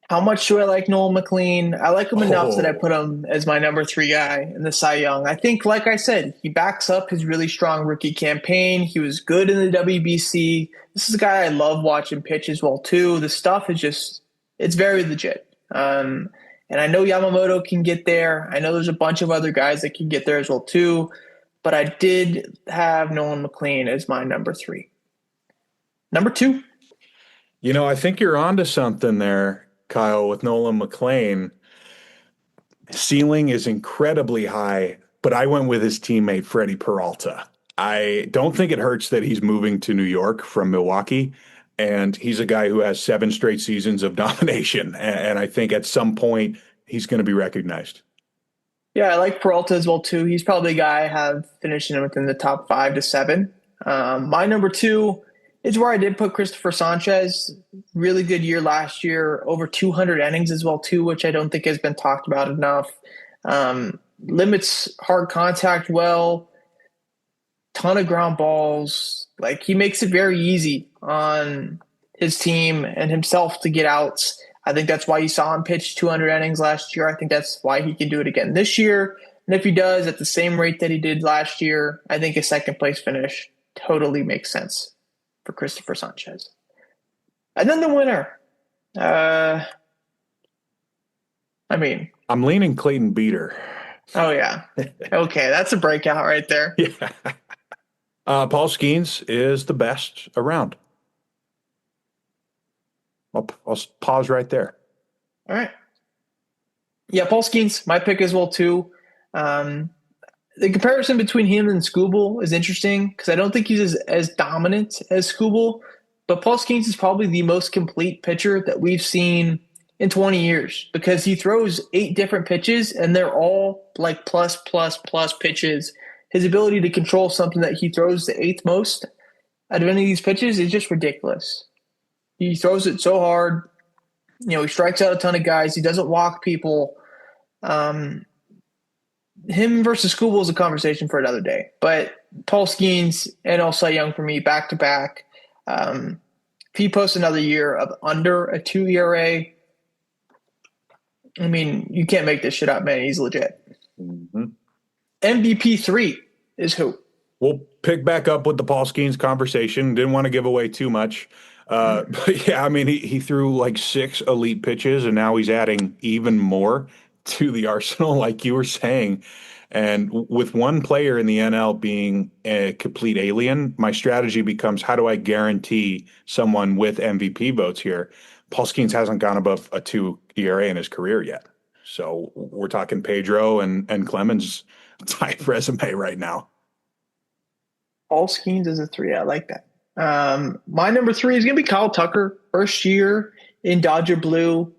How much do I like Noel McLean? I like him enough that I put him as my number three guy in the Cy Young. I think, like I said, he backs up his really strong rookie campaign. He was good in the WBC. This is a guy I love watching pitch as well, too. The stuff is just, it's very legit. And I know Yamamoto can get there. I know there's a bunch of other guys that can get there as well, too. But I did have Nolan McLean as my number three. Number two. You know, I think you're onto something there, Kyle, with Nolan McLean. Ceiling is incredibly high, but I went with his teammate, Freddie Peralta. I don't think it hurts that he's moving to New York from Milwaukee, and he's a guy who has 7 straight seasons of domination, and I think at some point he's going to be recognized. Yeah, I like Peralta as well, too. He's probably a guy I have finishing within the top 5 to 7. My number two is where I did put Christopher Sanchez. Really good year last year, over 200 innings as well, too, which I don't think has been talked about enough. Limits hard contact well, ton of ground balls. Like, he makes it very easy on his team and himself to get outs. I think that's why you saw him pitch 200 innings last year. I think that's why he can do it again this year. And if he does at the same rate that he did last year, I think a second place finish totally makes sense for Christopher Sanchez. And then the winner. I'm leaning Clayton Beeter. Oh, yeah. Okay, that's a breakout right there. Yeah. Paul Skeens is the best around. I'll pause right there. All right. Yeah, Paul Skeens, my pick as well too. Um, the comparison between him and Skubal is interesting because I don't think he's as dominant as Skubal, but Paul Skeens is probably the most complete pitcher that we've seen in 20 years because he throws 8 different pitches and they're all like plus, plus, plus pitches. His ability to control something that he throws the eighth most out of any of these pitches is just ridiculous. He throws it so hard. He strikes out a ton of guys. He doesn't walk people. Um, Him versus Skubal is a conversation for another day. But Paul Skeens and also Young for me back to back. If he posts another year of under a 2 ERA, I mean, you can't make this shit up, man. He's legit. Mm-hmm. MVP 3 is who? We'll pick back up with the Paul Skeens conversation. Didn't want to give away too much. But yeah, I mean, he threw like 6 elite pitches, and now he's adding even more to the arsenal, like you were saying. And with one player in the NL being a complete alien, my strategy becomes how do I guarantee someone with MVP votes here? Paul Skeens hasn't gone above a 2 ERA in his career yet. So we're talking Pedro and Clemens type resume right now. Paul Skeens is a 3. I like that. My number 3 is going to be Kyle Tucker. First year in Dodger Blue.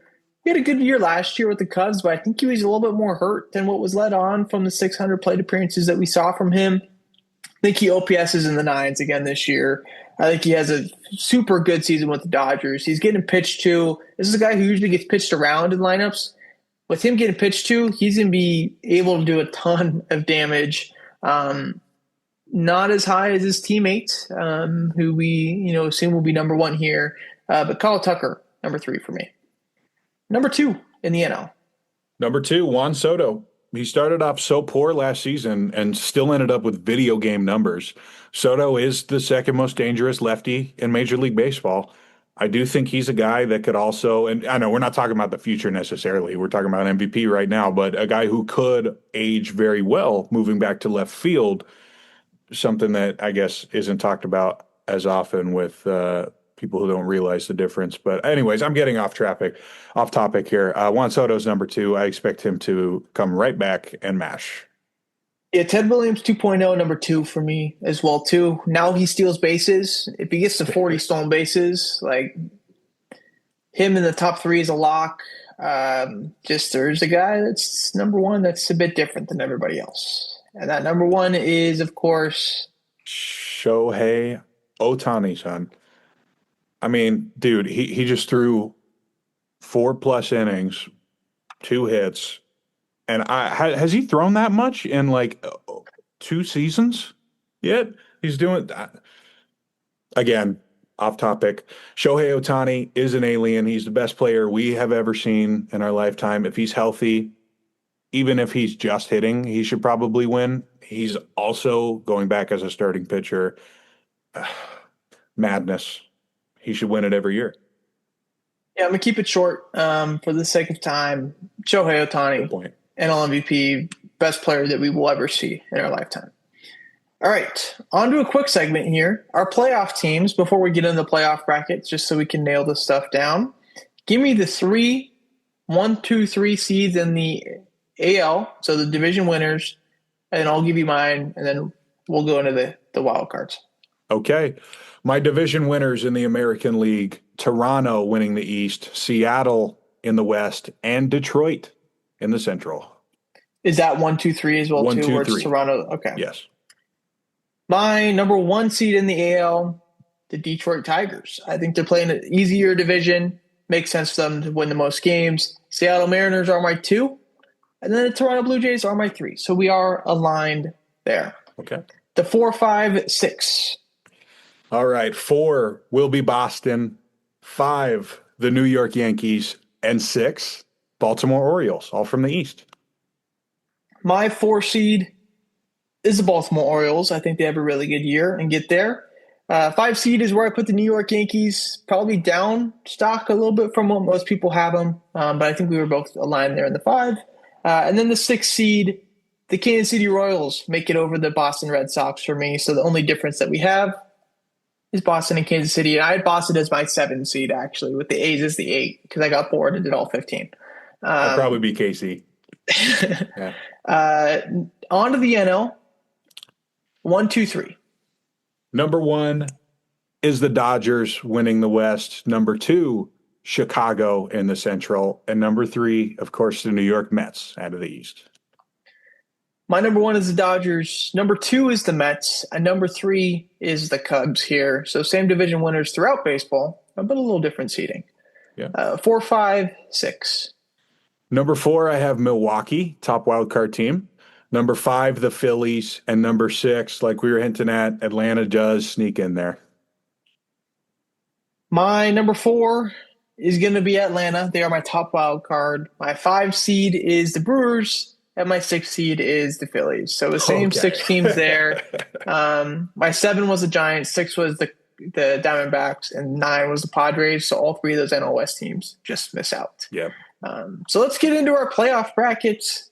He had a good year last year with the Cubs, but I think he was a little bit more hurt than what was let on from the 600 plate appearances that we saw from him. I think he OPS is in the 9s again this year. I think he has a super good season with the Dodgers. He's getting pitched to. This is a guy who usually gets pitched around in lineups. With him getting pitched to, he's going to be able to do a ton of damage. Not as high as his teammates, who we assume will be number 1 here. But Kyle Tucker, number 3 for me. Number 2 in the NL. Number 2, Juan Soto. He started off so poor last season and still ended up with video game numbers. Soto is the second most dangerous lefty in Major League Baseball. I do think he's a guy that could also, and I know we're not talking about the future necessarily. We're talking about MVP right now, but a guy who could age very well moving back to left field, something that I guess isn't talked about as often with people who don't realize the difference. But anyways, I'm getting off topic here. Juan Soto's number 2. I expect him to come right back and mash. Yeah, Ted Williams 2.0, number 2 for me as well, too. Now he steals bases. If he gets to 40 stolen bases, like him in the top 3 is a lock. There's a guy that's number 1 that's a bit different than everybody else. And that number 1 is, of course, Shohei Ohtani, son. I mean, dude, he just threw 4+ innings, 2 hits, and has he thrown that much in like 2 seasons yet? He's doing again, off topic. Shohei Ohtani is an alien. He's the best player we have ever seen in our lifetime. If he's healthy, even if he's just hitting, he should probably win. He's also going back as a starting pitcher. Madness. He should win it every year. Yeah, I'm going to keep it short for the sake of time. Shohei Ohtani, NL MVP, best player that we will ever see in our lifetime. All right, on to a quick segment here. Our playoff teams, before we get into the playoff brackets, just so we can nail this stuff down. Give me the 1, 2, 3 seeds in the AL, so the division winners, and I'll give you mine, and then we'll go into the wild cards. Okay. My division winners in the American League, Toronto winning the East, Seattle in the West, and Detroit in the Central. Is that 1, 2, 3 as well, 1, too? 2, or 3. It's Toronto? Okay. Yes. My number 1 seed in the AL, the Detroit Tigers. I think they're playing an easier division. Makes sense for them to win the most games. Seattle Mariners are my 2. And then the Toronto Blue Jays are my 3. So we are aligned there. Okay. The 4, 5, 6. All right. 4 will be Boston. 5, the New York Yankees. And 6, Baltimore Orioles, all from the East. My 4 seed is the Baltimore Orioles. I think they have a really good year and get there. 5 seed is where I put the New York Yankees, probably down stock a little bit from what most people have them. But I think we were both aligned there in the 5. And then the 6 seed, the Kansas City Royals make it over the Boston Red Sox for me. So the only difference that we have is Boston and Kansas City. And I had Boston as my 7 seed, actually, with the A's as the 8, because I got bored and did all 15. I'd probably be KC. Yeah. On to the NL. 1, 2, 3. Number 1 is the Dodgers winning the West. Number 2, Chicago in the Central. And number 3, of course, the New York Mets out of the East. My number 1 is the Dodgers. Number 2 is the Mets. And number 3 is the Cubs here. So same division winners throughout baseball, but a little different seeding. Yeah. 4, 5, 6. Number 4, I have Milwaukee, top wildcard team. Number 5, the Phillies. And number 6, like we were hinting at, Atlanta does sneak in there. My number 4 is going to be Atlanta. They are my top wild card. My 5 seed is the Brewers, and my 6 seed is the Phillies. So the same 6 teams there. My 7 was the Giants, 6 was the Diamondbacks, and 9 was the Padres. So all 3 of those NL West teams just miss out. Yep. So let's get into our playoff brackets.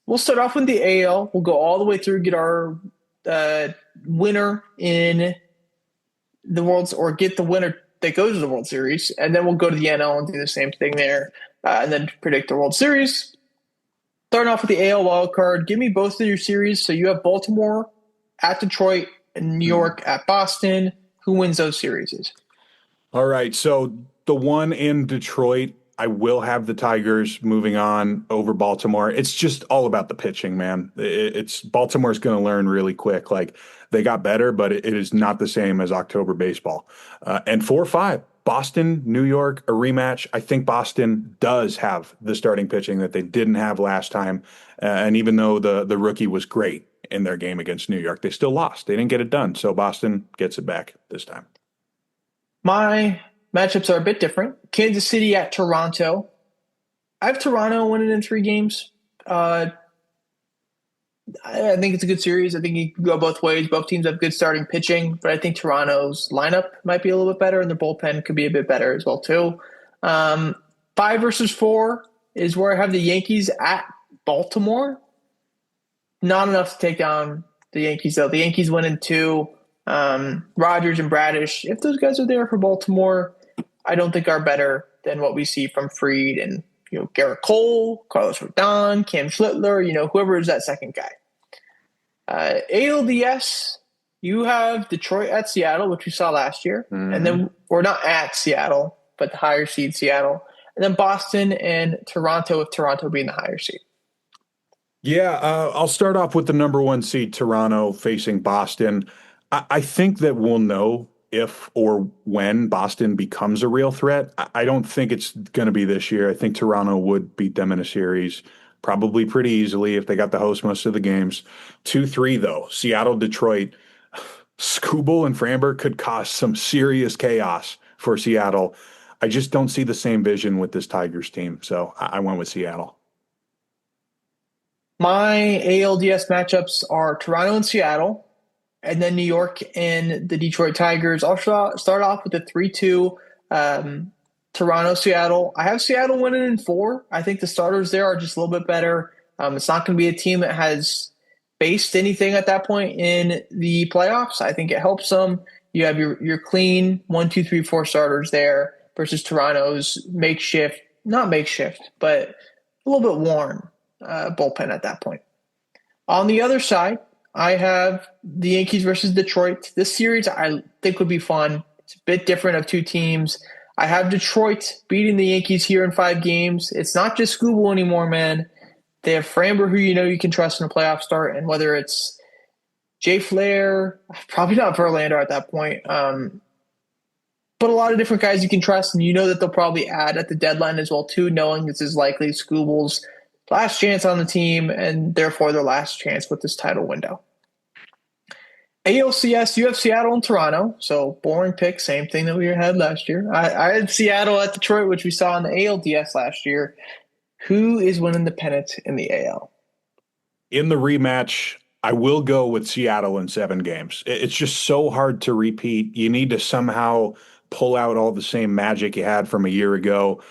We'll start off with the AL. We'll go all the way through, get our winner in the World's, or get the winner that goes to the World Series, and then we'll go to the NL and do the same thing there, and then predict the World Series. Starting off with the AL wild card, give me both of your series. So you have Baltimore at Detroit and New York at Boston. Who wins those series? All right, so the one in Detroit, I will have the Tigers moving on over Baltimore. It's just all about the pitching, man. It's Baltimore's going to learn really quick. Like, they got better, but it is not the same as October baseball. And 4-5, Boston, New York, a rematch. I think Boston does have the starting pitching that they didn't have last time. And even though the rookie was great in their game against New York, they still lost. They didn't get it done. So Boston gets it back this time. My matchups are a bit different. Kansas City at Toronto. I have Toronto winning in 3 games. I think it's a good series. I think you can go both ways. Both teams have good starting pitching, but I think Toronto's lineup might be a little bit better, and their bullpen could be a bit better as well, too. 5 versus 4 is where I have the Yankees at Baltimore. Not enough to take down the Yankees, though. The Yankees win in 2. Rogers and Bradish, if those guys are there for Baltimore, I don't think are better than what we see from Fried and Garrett Cole, Carlos Rodon, Cam Schlittler, whoever is that second guy. ALDS, you have Detroit at Seattle, which we saw last year, and then we're not at Seattle, but the higher seed Seattle, and then Boston and Toronto, with Toronto being the higher seed. Yeah, I'll start off with the number 1 seed, Toronto, facing Boston. I think that we'll know if or when Boston becomes a real threat. I don't think it's going to be this year. I think Toronto would beat them in a series, probably pretty easily if they got the host most of the games. 2-3, though. Seattle, Detroit. Skubal and Framber could cause some serious chaos for Seattle. I just don't see the same vision with this Tigers team, so I went with Seattle. My ALDS matchups are Toronto and Seattle, and then New York and the Detroit Tigers. I'll start off with the 3-2 Toronto, Seattle. I have Seattle winning in 4. I think the starters there are just a little bit better. It's not going to be a team that has faced anything at that point in the playoffs. I think it helps them. You have your clean 1, 2, 3, 4 starters there versus Toronto's not makeshift, but a little bit worn bullpen at that point. On the other side, I have the Yankees versus Detroit. This series I think would be fun. It's a bit different of 2 teams. I have Detroit beating the Yankees here in 5 games. It's not just Skubal anymore, man. They have Framber, who you can trust in a playoff start, and whether it's Jay Flair, probably not Verlander at that point, but a lot of different guys you can trust, and that they'll probably add at the deadline as well, too, knowing this is likely Skubal's last chance on the team, and therefore their last chance with this title window. ALCS, you have Seattle and Toronto, so boring pick, same thing that we had last year. I had Seattle at Detroit, which we saw in the ALDS last year. Who is winning the pennant in the AL? In the rematch, I will go with Seattle in 7 games. It's just so hard to repeat. You need to somehow pull out all the same magic you had from a year ago.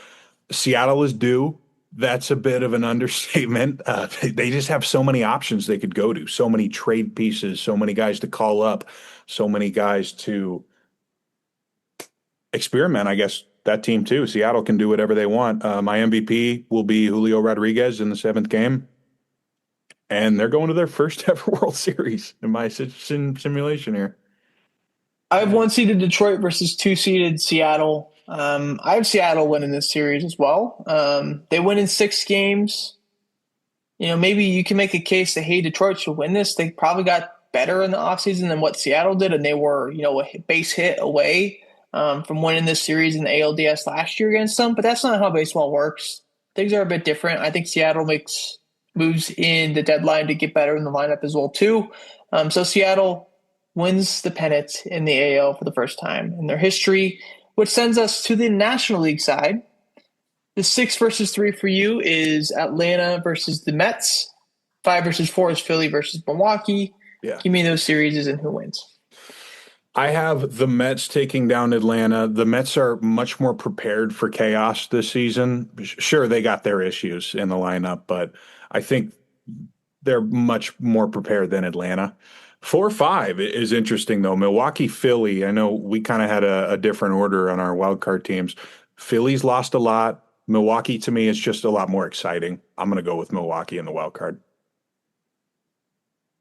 Seattle is due. That's a bit of an understatement. They just have so many options they could go to, so many trade pieces, so many guys to call up, so many guys to experiment, I guess, that team too. Seattle can do whatever they want. My MVP will be Julio Rodriguez in the seventh game, and they're going to their first ever World Series in my simulation here. I have one seeded Detroit versus two seeded Seattle. I have Seattle winning this series as well. They win in 6 games. Maybe you can make a case that, hey, Detroit should win this. They probably got better in the offseason than what Seattle did, and they were, a base hit away from winning this series in the ALDS last year against them. But that's not how baseball works. Things are a bit different. I think Seattle makes moves in the deadline to get better in the lineup as well, too. So Seattle wins the pennant in the AL for the first time in their history, which sends us to the National League side. The 6 versus 3 for you is Atlanta versus the Mets. 5 versus 4 is Philly versus Milwaukee. Yeah. Give me those series and who wins. I have the Mets taking down Atlanta. The Mets are much more prepared for chaos this season. Sure, they got their issues in the lineup, but I think they're much more prepared than Atlanta. 4-5 is interesting, though. Milwaukee, Philly. I know we kind of had a different order on our wild card teams. Philly's lost a lot. Milwaukee, to me, is just a lot more exciting. I'm going to go with Milwaukee in the wild card.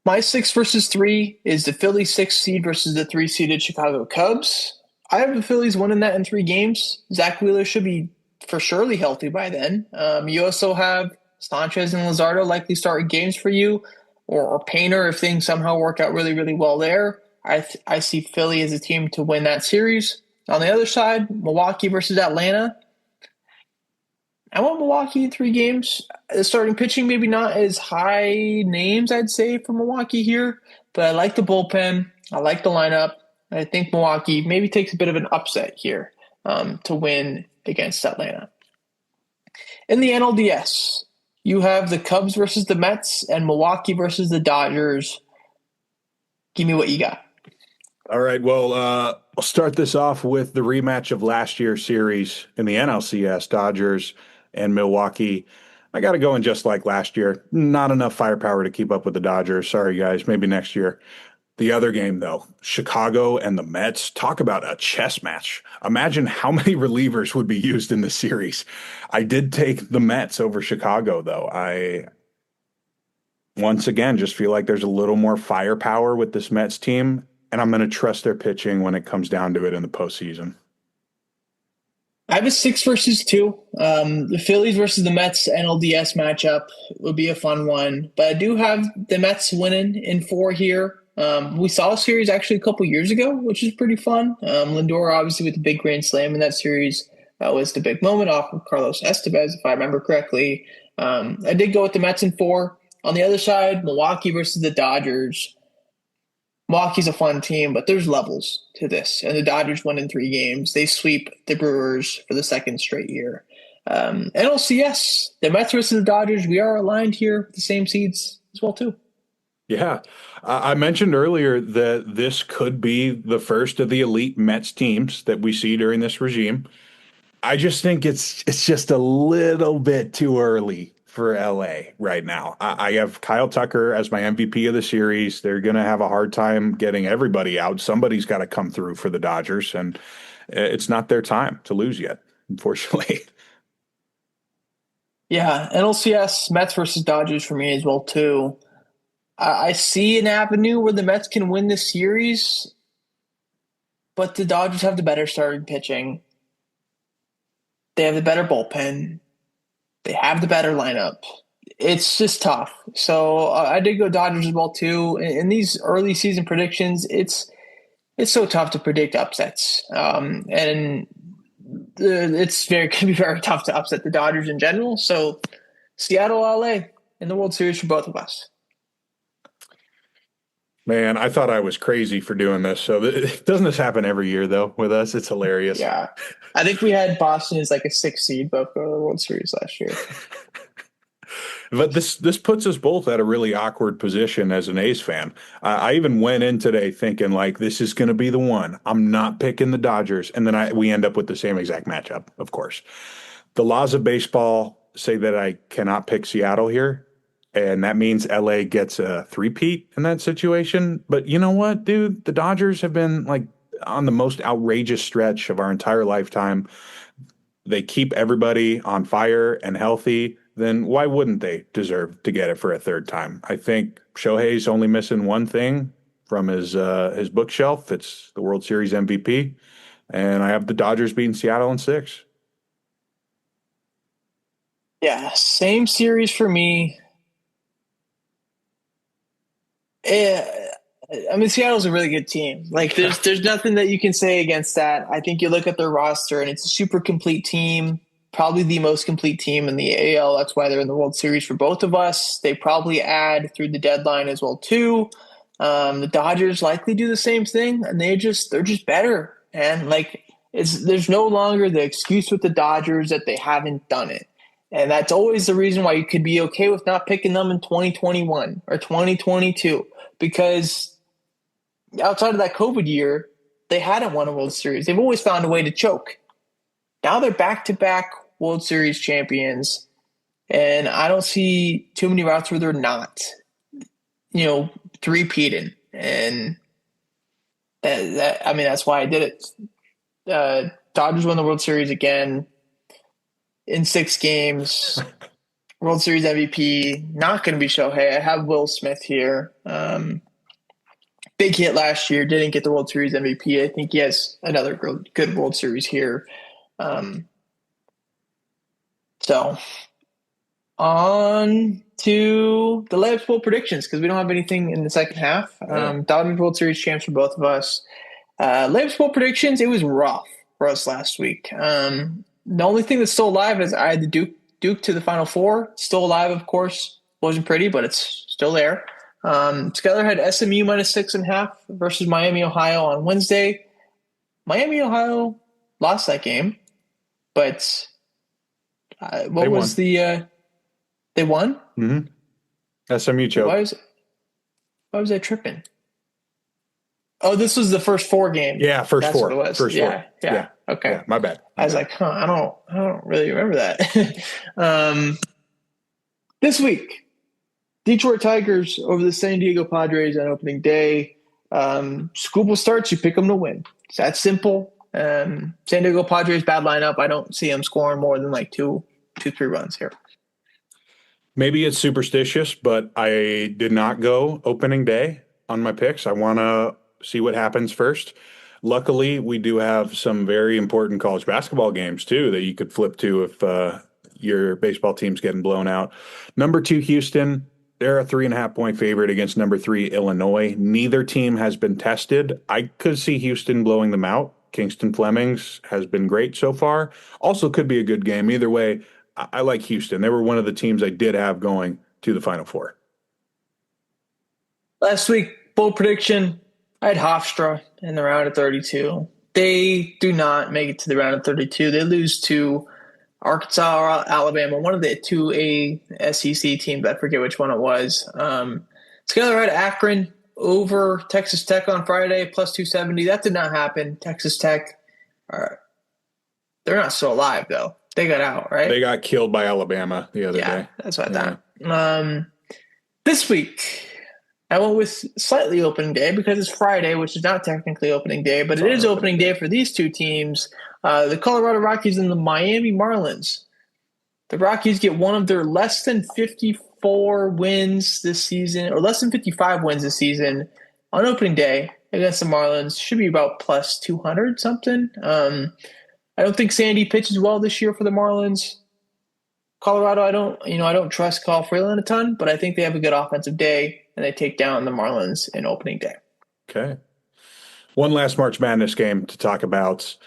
My 6 versus 3 is the Philly 6 seed versus the 3 seeded Chicago Cubs. I have the Phillies winning that in 3 games. Zach Wheeler should be for surely healthy by then. You also have Sanchez and Luzardo likely starting games for you, or Painter if things somehow work out really, really well there. I see Philly as a team to win that series. On the other side, Milwaukee versus Atlanta. I want Milwaukee in 3 games. The starting pitching, maybe not as high names, I'd say, for Milwaukee here, but I like the bullpen. I like the lineup. I think Milwaukee maybe takes a bit of an upset here to win against Atlanta. In the NLDS, you have the Cubs versus the Mets and Milwaukee versus the Dodgers. Give me what you got. All right. Well, I'll start this off with the rematch of last year's series in the NLCS, Dodgers and Milwaukee. I got to go in just like last year. Not enough firepower to keep up with the Dodgers. Sorry, guys. Maybe next year. The other game, though, Chicago and the Mets. Talk about a chess match. Imagine how many relievers would be used in this series. I did take the Mets over Chicago, though. I, once again, just feel like there's a little more firepower with this Mets team, and I'm going to trust their pitching when it comes down to it in the postseason. I have a 6 versus 2. The Phillies versus the Mets NLDS matchup would be a fun one, but I do have the Mets winning in 4 here. We saw a series actually a couple years ago, which is pretty fun. Lindor, obviously, with the big grand slam in that series, was the big moment off of Carlos Estevez, if I remember correctly. I did go with the Mets in 4. On the other side, Milwaukee versus the Dodgers. Milwaukee's a fun team, but there's levels to this. And the Dodgers won in 3 games. They sweep the Brewers for the 2nd straight year. NLCS, the Mets versus the Dodgers, we are aligned here with the same seeds as well, too. Yeah. I mentioned earlier that this could be the first of the elite Mets teams that we see during this regime. I just think it's just a little bit too early for LA right now. I have Kyle Tucker as my MVP of the series. They're going to have a hard time getting everybody out. Somebody's got to come through for the Dodgers, and it's not their time to lose yet, unfortunately. Yeah, NLCS, Mets versus Dodgers for me as well, too. I see an avenue where the Mets can win this series, but the Dodgers have the better starting pitching. They have the better bullpen. They have the better lineup. It's just tough. So I did go Dodgers as well, too. In these early season predictions, it's so tough to predict upsets. And it's going to be very tough to upset the Dodgers in general. So Seattle, LA in the World Series for both of us. Man, I thought I was crazy for doing this. So doesn't this happen every year, though, with us? It's hilarious. Yeah. I think we had Boston as like a 6 seed both go to the World Series last year. But this puts us both at a really awkward position as an A's fan. I even went in today thinking, like, this is going to be the one. I'm not picking the Dodgers. And then we end up with the same exact matchup, of course. The laws of baseball say that I cannot pick Seattle here. And that means LA gets a three-peat in that situation. But you know what, dude? The Dodgers have been like on the most outrageous stretch of our entire lifetime. They keep everybody on fire and healthy. Then why wouldn't they deserve to get it for a third time? I think Shohei's only missing one thing from his bookshelf. It's the World Series MVP, and I have the Dodgers beating Seattle in 6. Yeah, same series for me. I mean, Seattle's a really good team. Like, there's nothing that you can say against that. I think you look at their roster, and it's a super complete team, probably the most complete team in the AL. That's why they're in the World Series for both of us. They probably add through the deadline as well too. The Dodgers likely do the same thing, and they're just better. And like, there's no longer the excuse with the Dodgers that they haven't done it. And that's always the reason why you could be okay with not picking them in 2021 or 2022, because outside of that COVID year, they hadn't won a World Series. They've always found a way to choke. Now they're back-to-back World Series champions, and I don't see too many routes where they're not, three-peating. And that's why I did it. Dodgers won the World Series again in 6 games. World Series MVP, not going to be Shohei. I have Will Smith here. Big hit last year, didn't get the World Series MVP. I think he has another good World Series here. So on to the Layups Bowl predictions, because we don't have anything in the second half. Dodgers World Series champs for both of us. Layups Bowl predictions, it was rough for us last week. The only thing that's still alive is I had the Duke to the Final Four. Still alive, of course. Wasn't pretty, but it's still there. Skyler had SMU -6.5 versus Miami, Ohio on Wednesday. Miami, Ohio lost that game, but they won? Mm-hmm. SMU choked. Why was I tripping? Oh, this was the first 4 games. Yeah, first That's 4. What it was. First 4. Yeah. Okay. Yeah, my bad. I was like, I don't really remember that. This week, Detroit Tigers over the San Diego Padres on opening day. Scooball starts, you pick them to win. It's that simple. San Diego Padres, bad lineup. I don't see them scoring more than like 2-3 runs here. Maybe it's superstitious, but I did not go opening day on my picks. I want to see what happens first. Luckily, we do have some very important college basketball games, too, that you could flip to if your baseball team's getting blown out. Number 2, Houston. They're a 3.5-point favorite against number 3, Illinois. Neither team has been tested. I could see Houston blowing them out. Kingston Flemings has been great so far. Also could be a good game. Either way, I like Houston. They were one of the teams I did have going to the Final Four. Last week, bold prediction, I had Hofstra in the round of 32. They do not make it to the round of 32. They lose to Arkansas or Alabama, one of the 2A SEC teams. I forget which one it was. Skyler had Akron over Texas Tech on Friday, +270. That did not happen. Texas Tech, they're not still alive, though. They got out, right? They got killed by Alabama the other day. Yeah, that's what I thought. This week, I went with slightly opening day because it's Friday, which is not technically opening day, but it is opening day for these two teams. The Colorado Rockies and the Miami Marlins. The Rockies get one of their less than 54 wins this season, or less than 55 wins this season on opening day against the Marlins. Should be about +200 something. I don't think Sandy pitches well this year for the Marlins. Colorado, I don't trust Kyle Freeland a ton, but I think they have a good offensive day, and they take down the Marlins in opening day. Okay. One last March Madness game to talk about.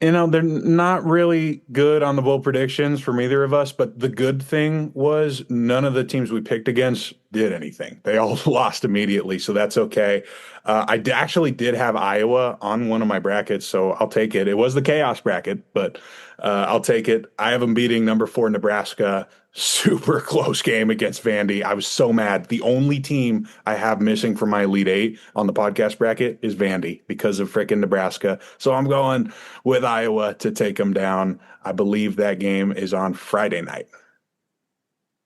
They're not really good on the bowl predictions from either of us, but the good thing was none of the teams we picked against did anything. They all lost immediately, so that's okay. I actually did have Iowa on one of my brackets, so I'll take it. It was the chaos bracket, but I'll take it. I have them beating number 4 Nebraska. Super close game against Vandy. I was so mad. The only team I have missing from my Elite 8 on the podcast bracket is Vandy because of frickin' Nebraska. So I'm going with Iowa to take them down. I believe that game is on Friday night.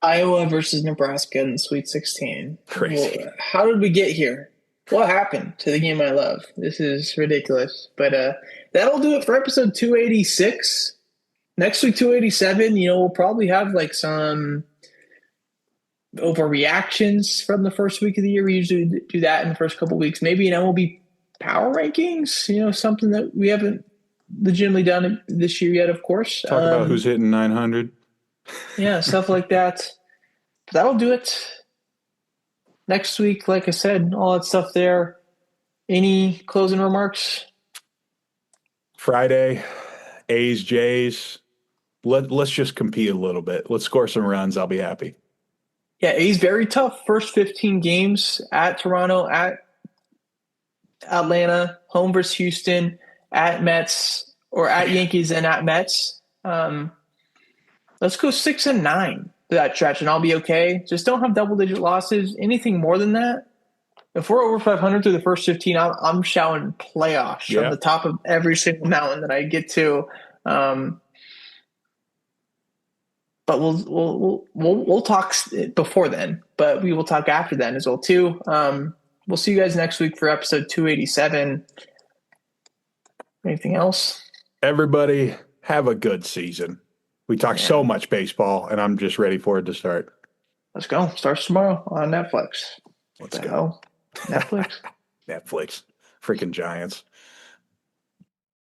Iowa versus Nebraska in the Sweet 16. Crazy. Well, how did we get here? What happened to the game I love? This is ridiculous. But that'll do it for episode 286. Next week, 287, we'll probably have like some overreactions from the first week of the year. We usually do that in the first couple weeks. Maybe an MLB power rankings, something that we haven't legitimately done this year yet, of course. Talk about who's hitting 900. Yeah, stuff like that. But that'll do it. Next week, like I said, all that stuff there. Any closing remarks? Friday, A's, Jays. Let's just compete a little bit. Let's score some runs. I'll be happy. Yeah, A's very tough. First 15 games at Toronto, at Atlanta, home versus Houston, at Mets, or at Yankees and at Mets. Let's go 6-9 to that stretch, and I'll be okay. Just don't have double-digit losses. Anything more than that, if we're over 500 through the first 15, I'm shouting playoffs from the top of every single mountain that I get to. But we'll talk before then, but we will talk after then as well too. We'll see you guys next week for episode 287. Anything else? Everybody have a good season. We talk so much baseball, and I'm just ready for it to start. Let's go. Starts tomorrow on Netflix. Let's go. Netflix. Netflix. Freaking Giants.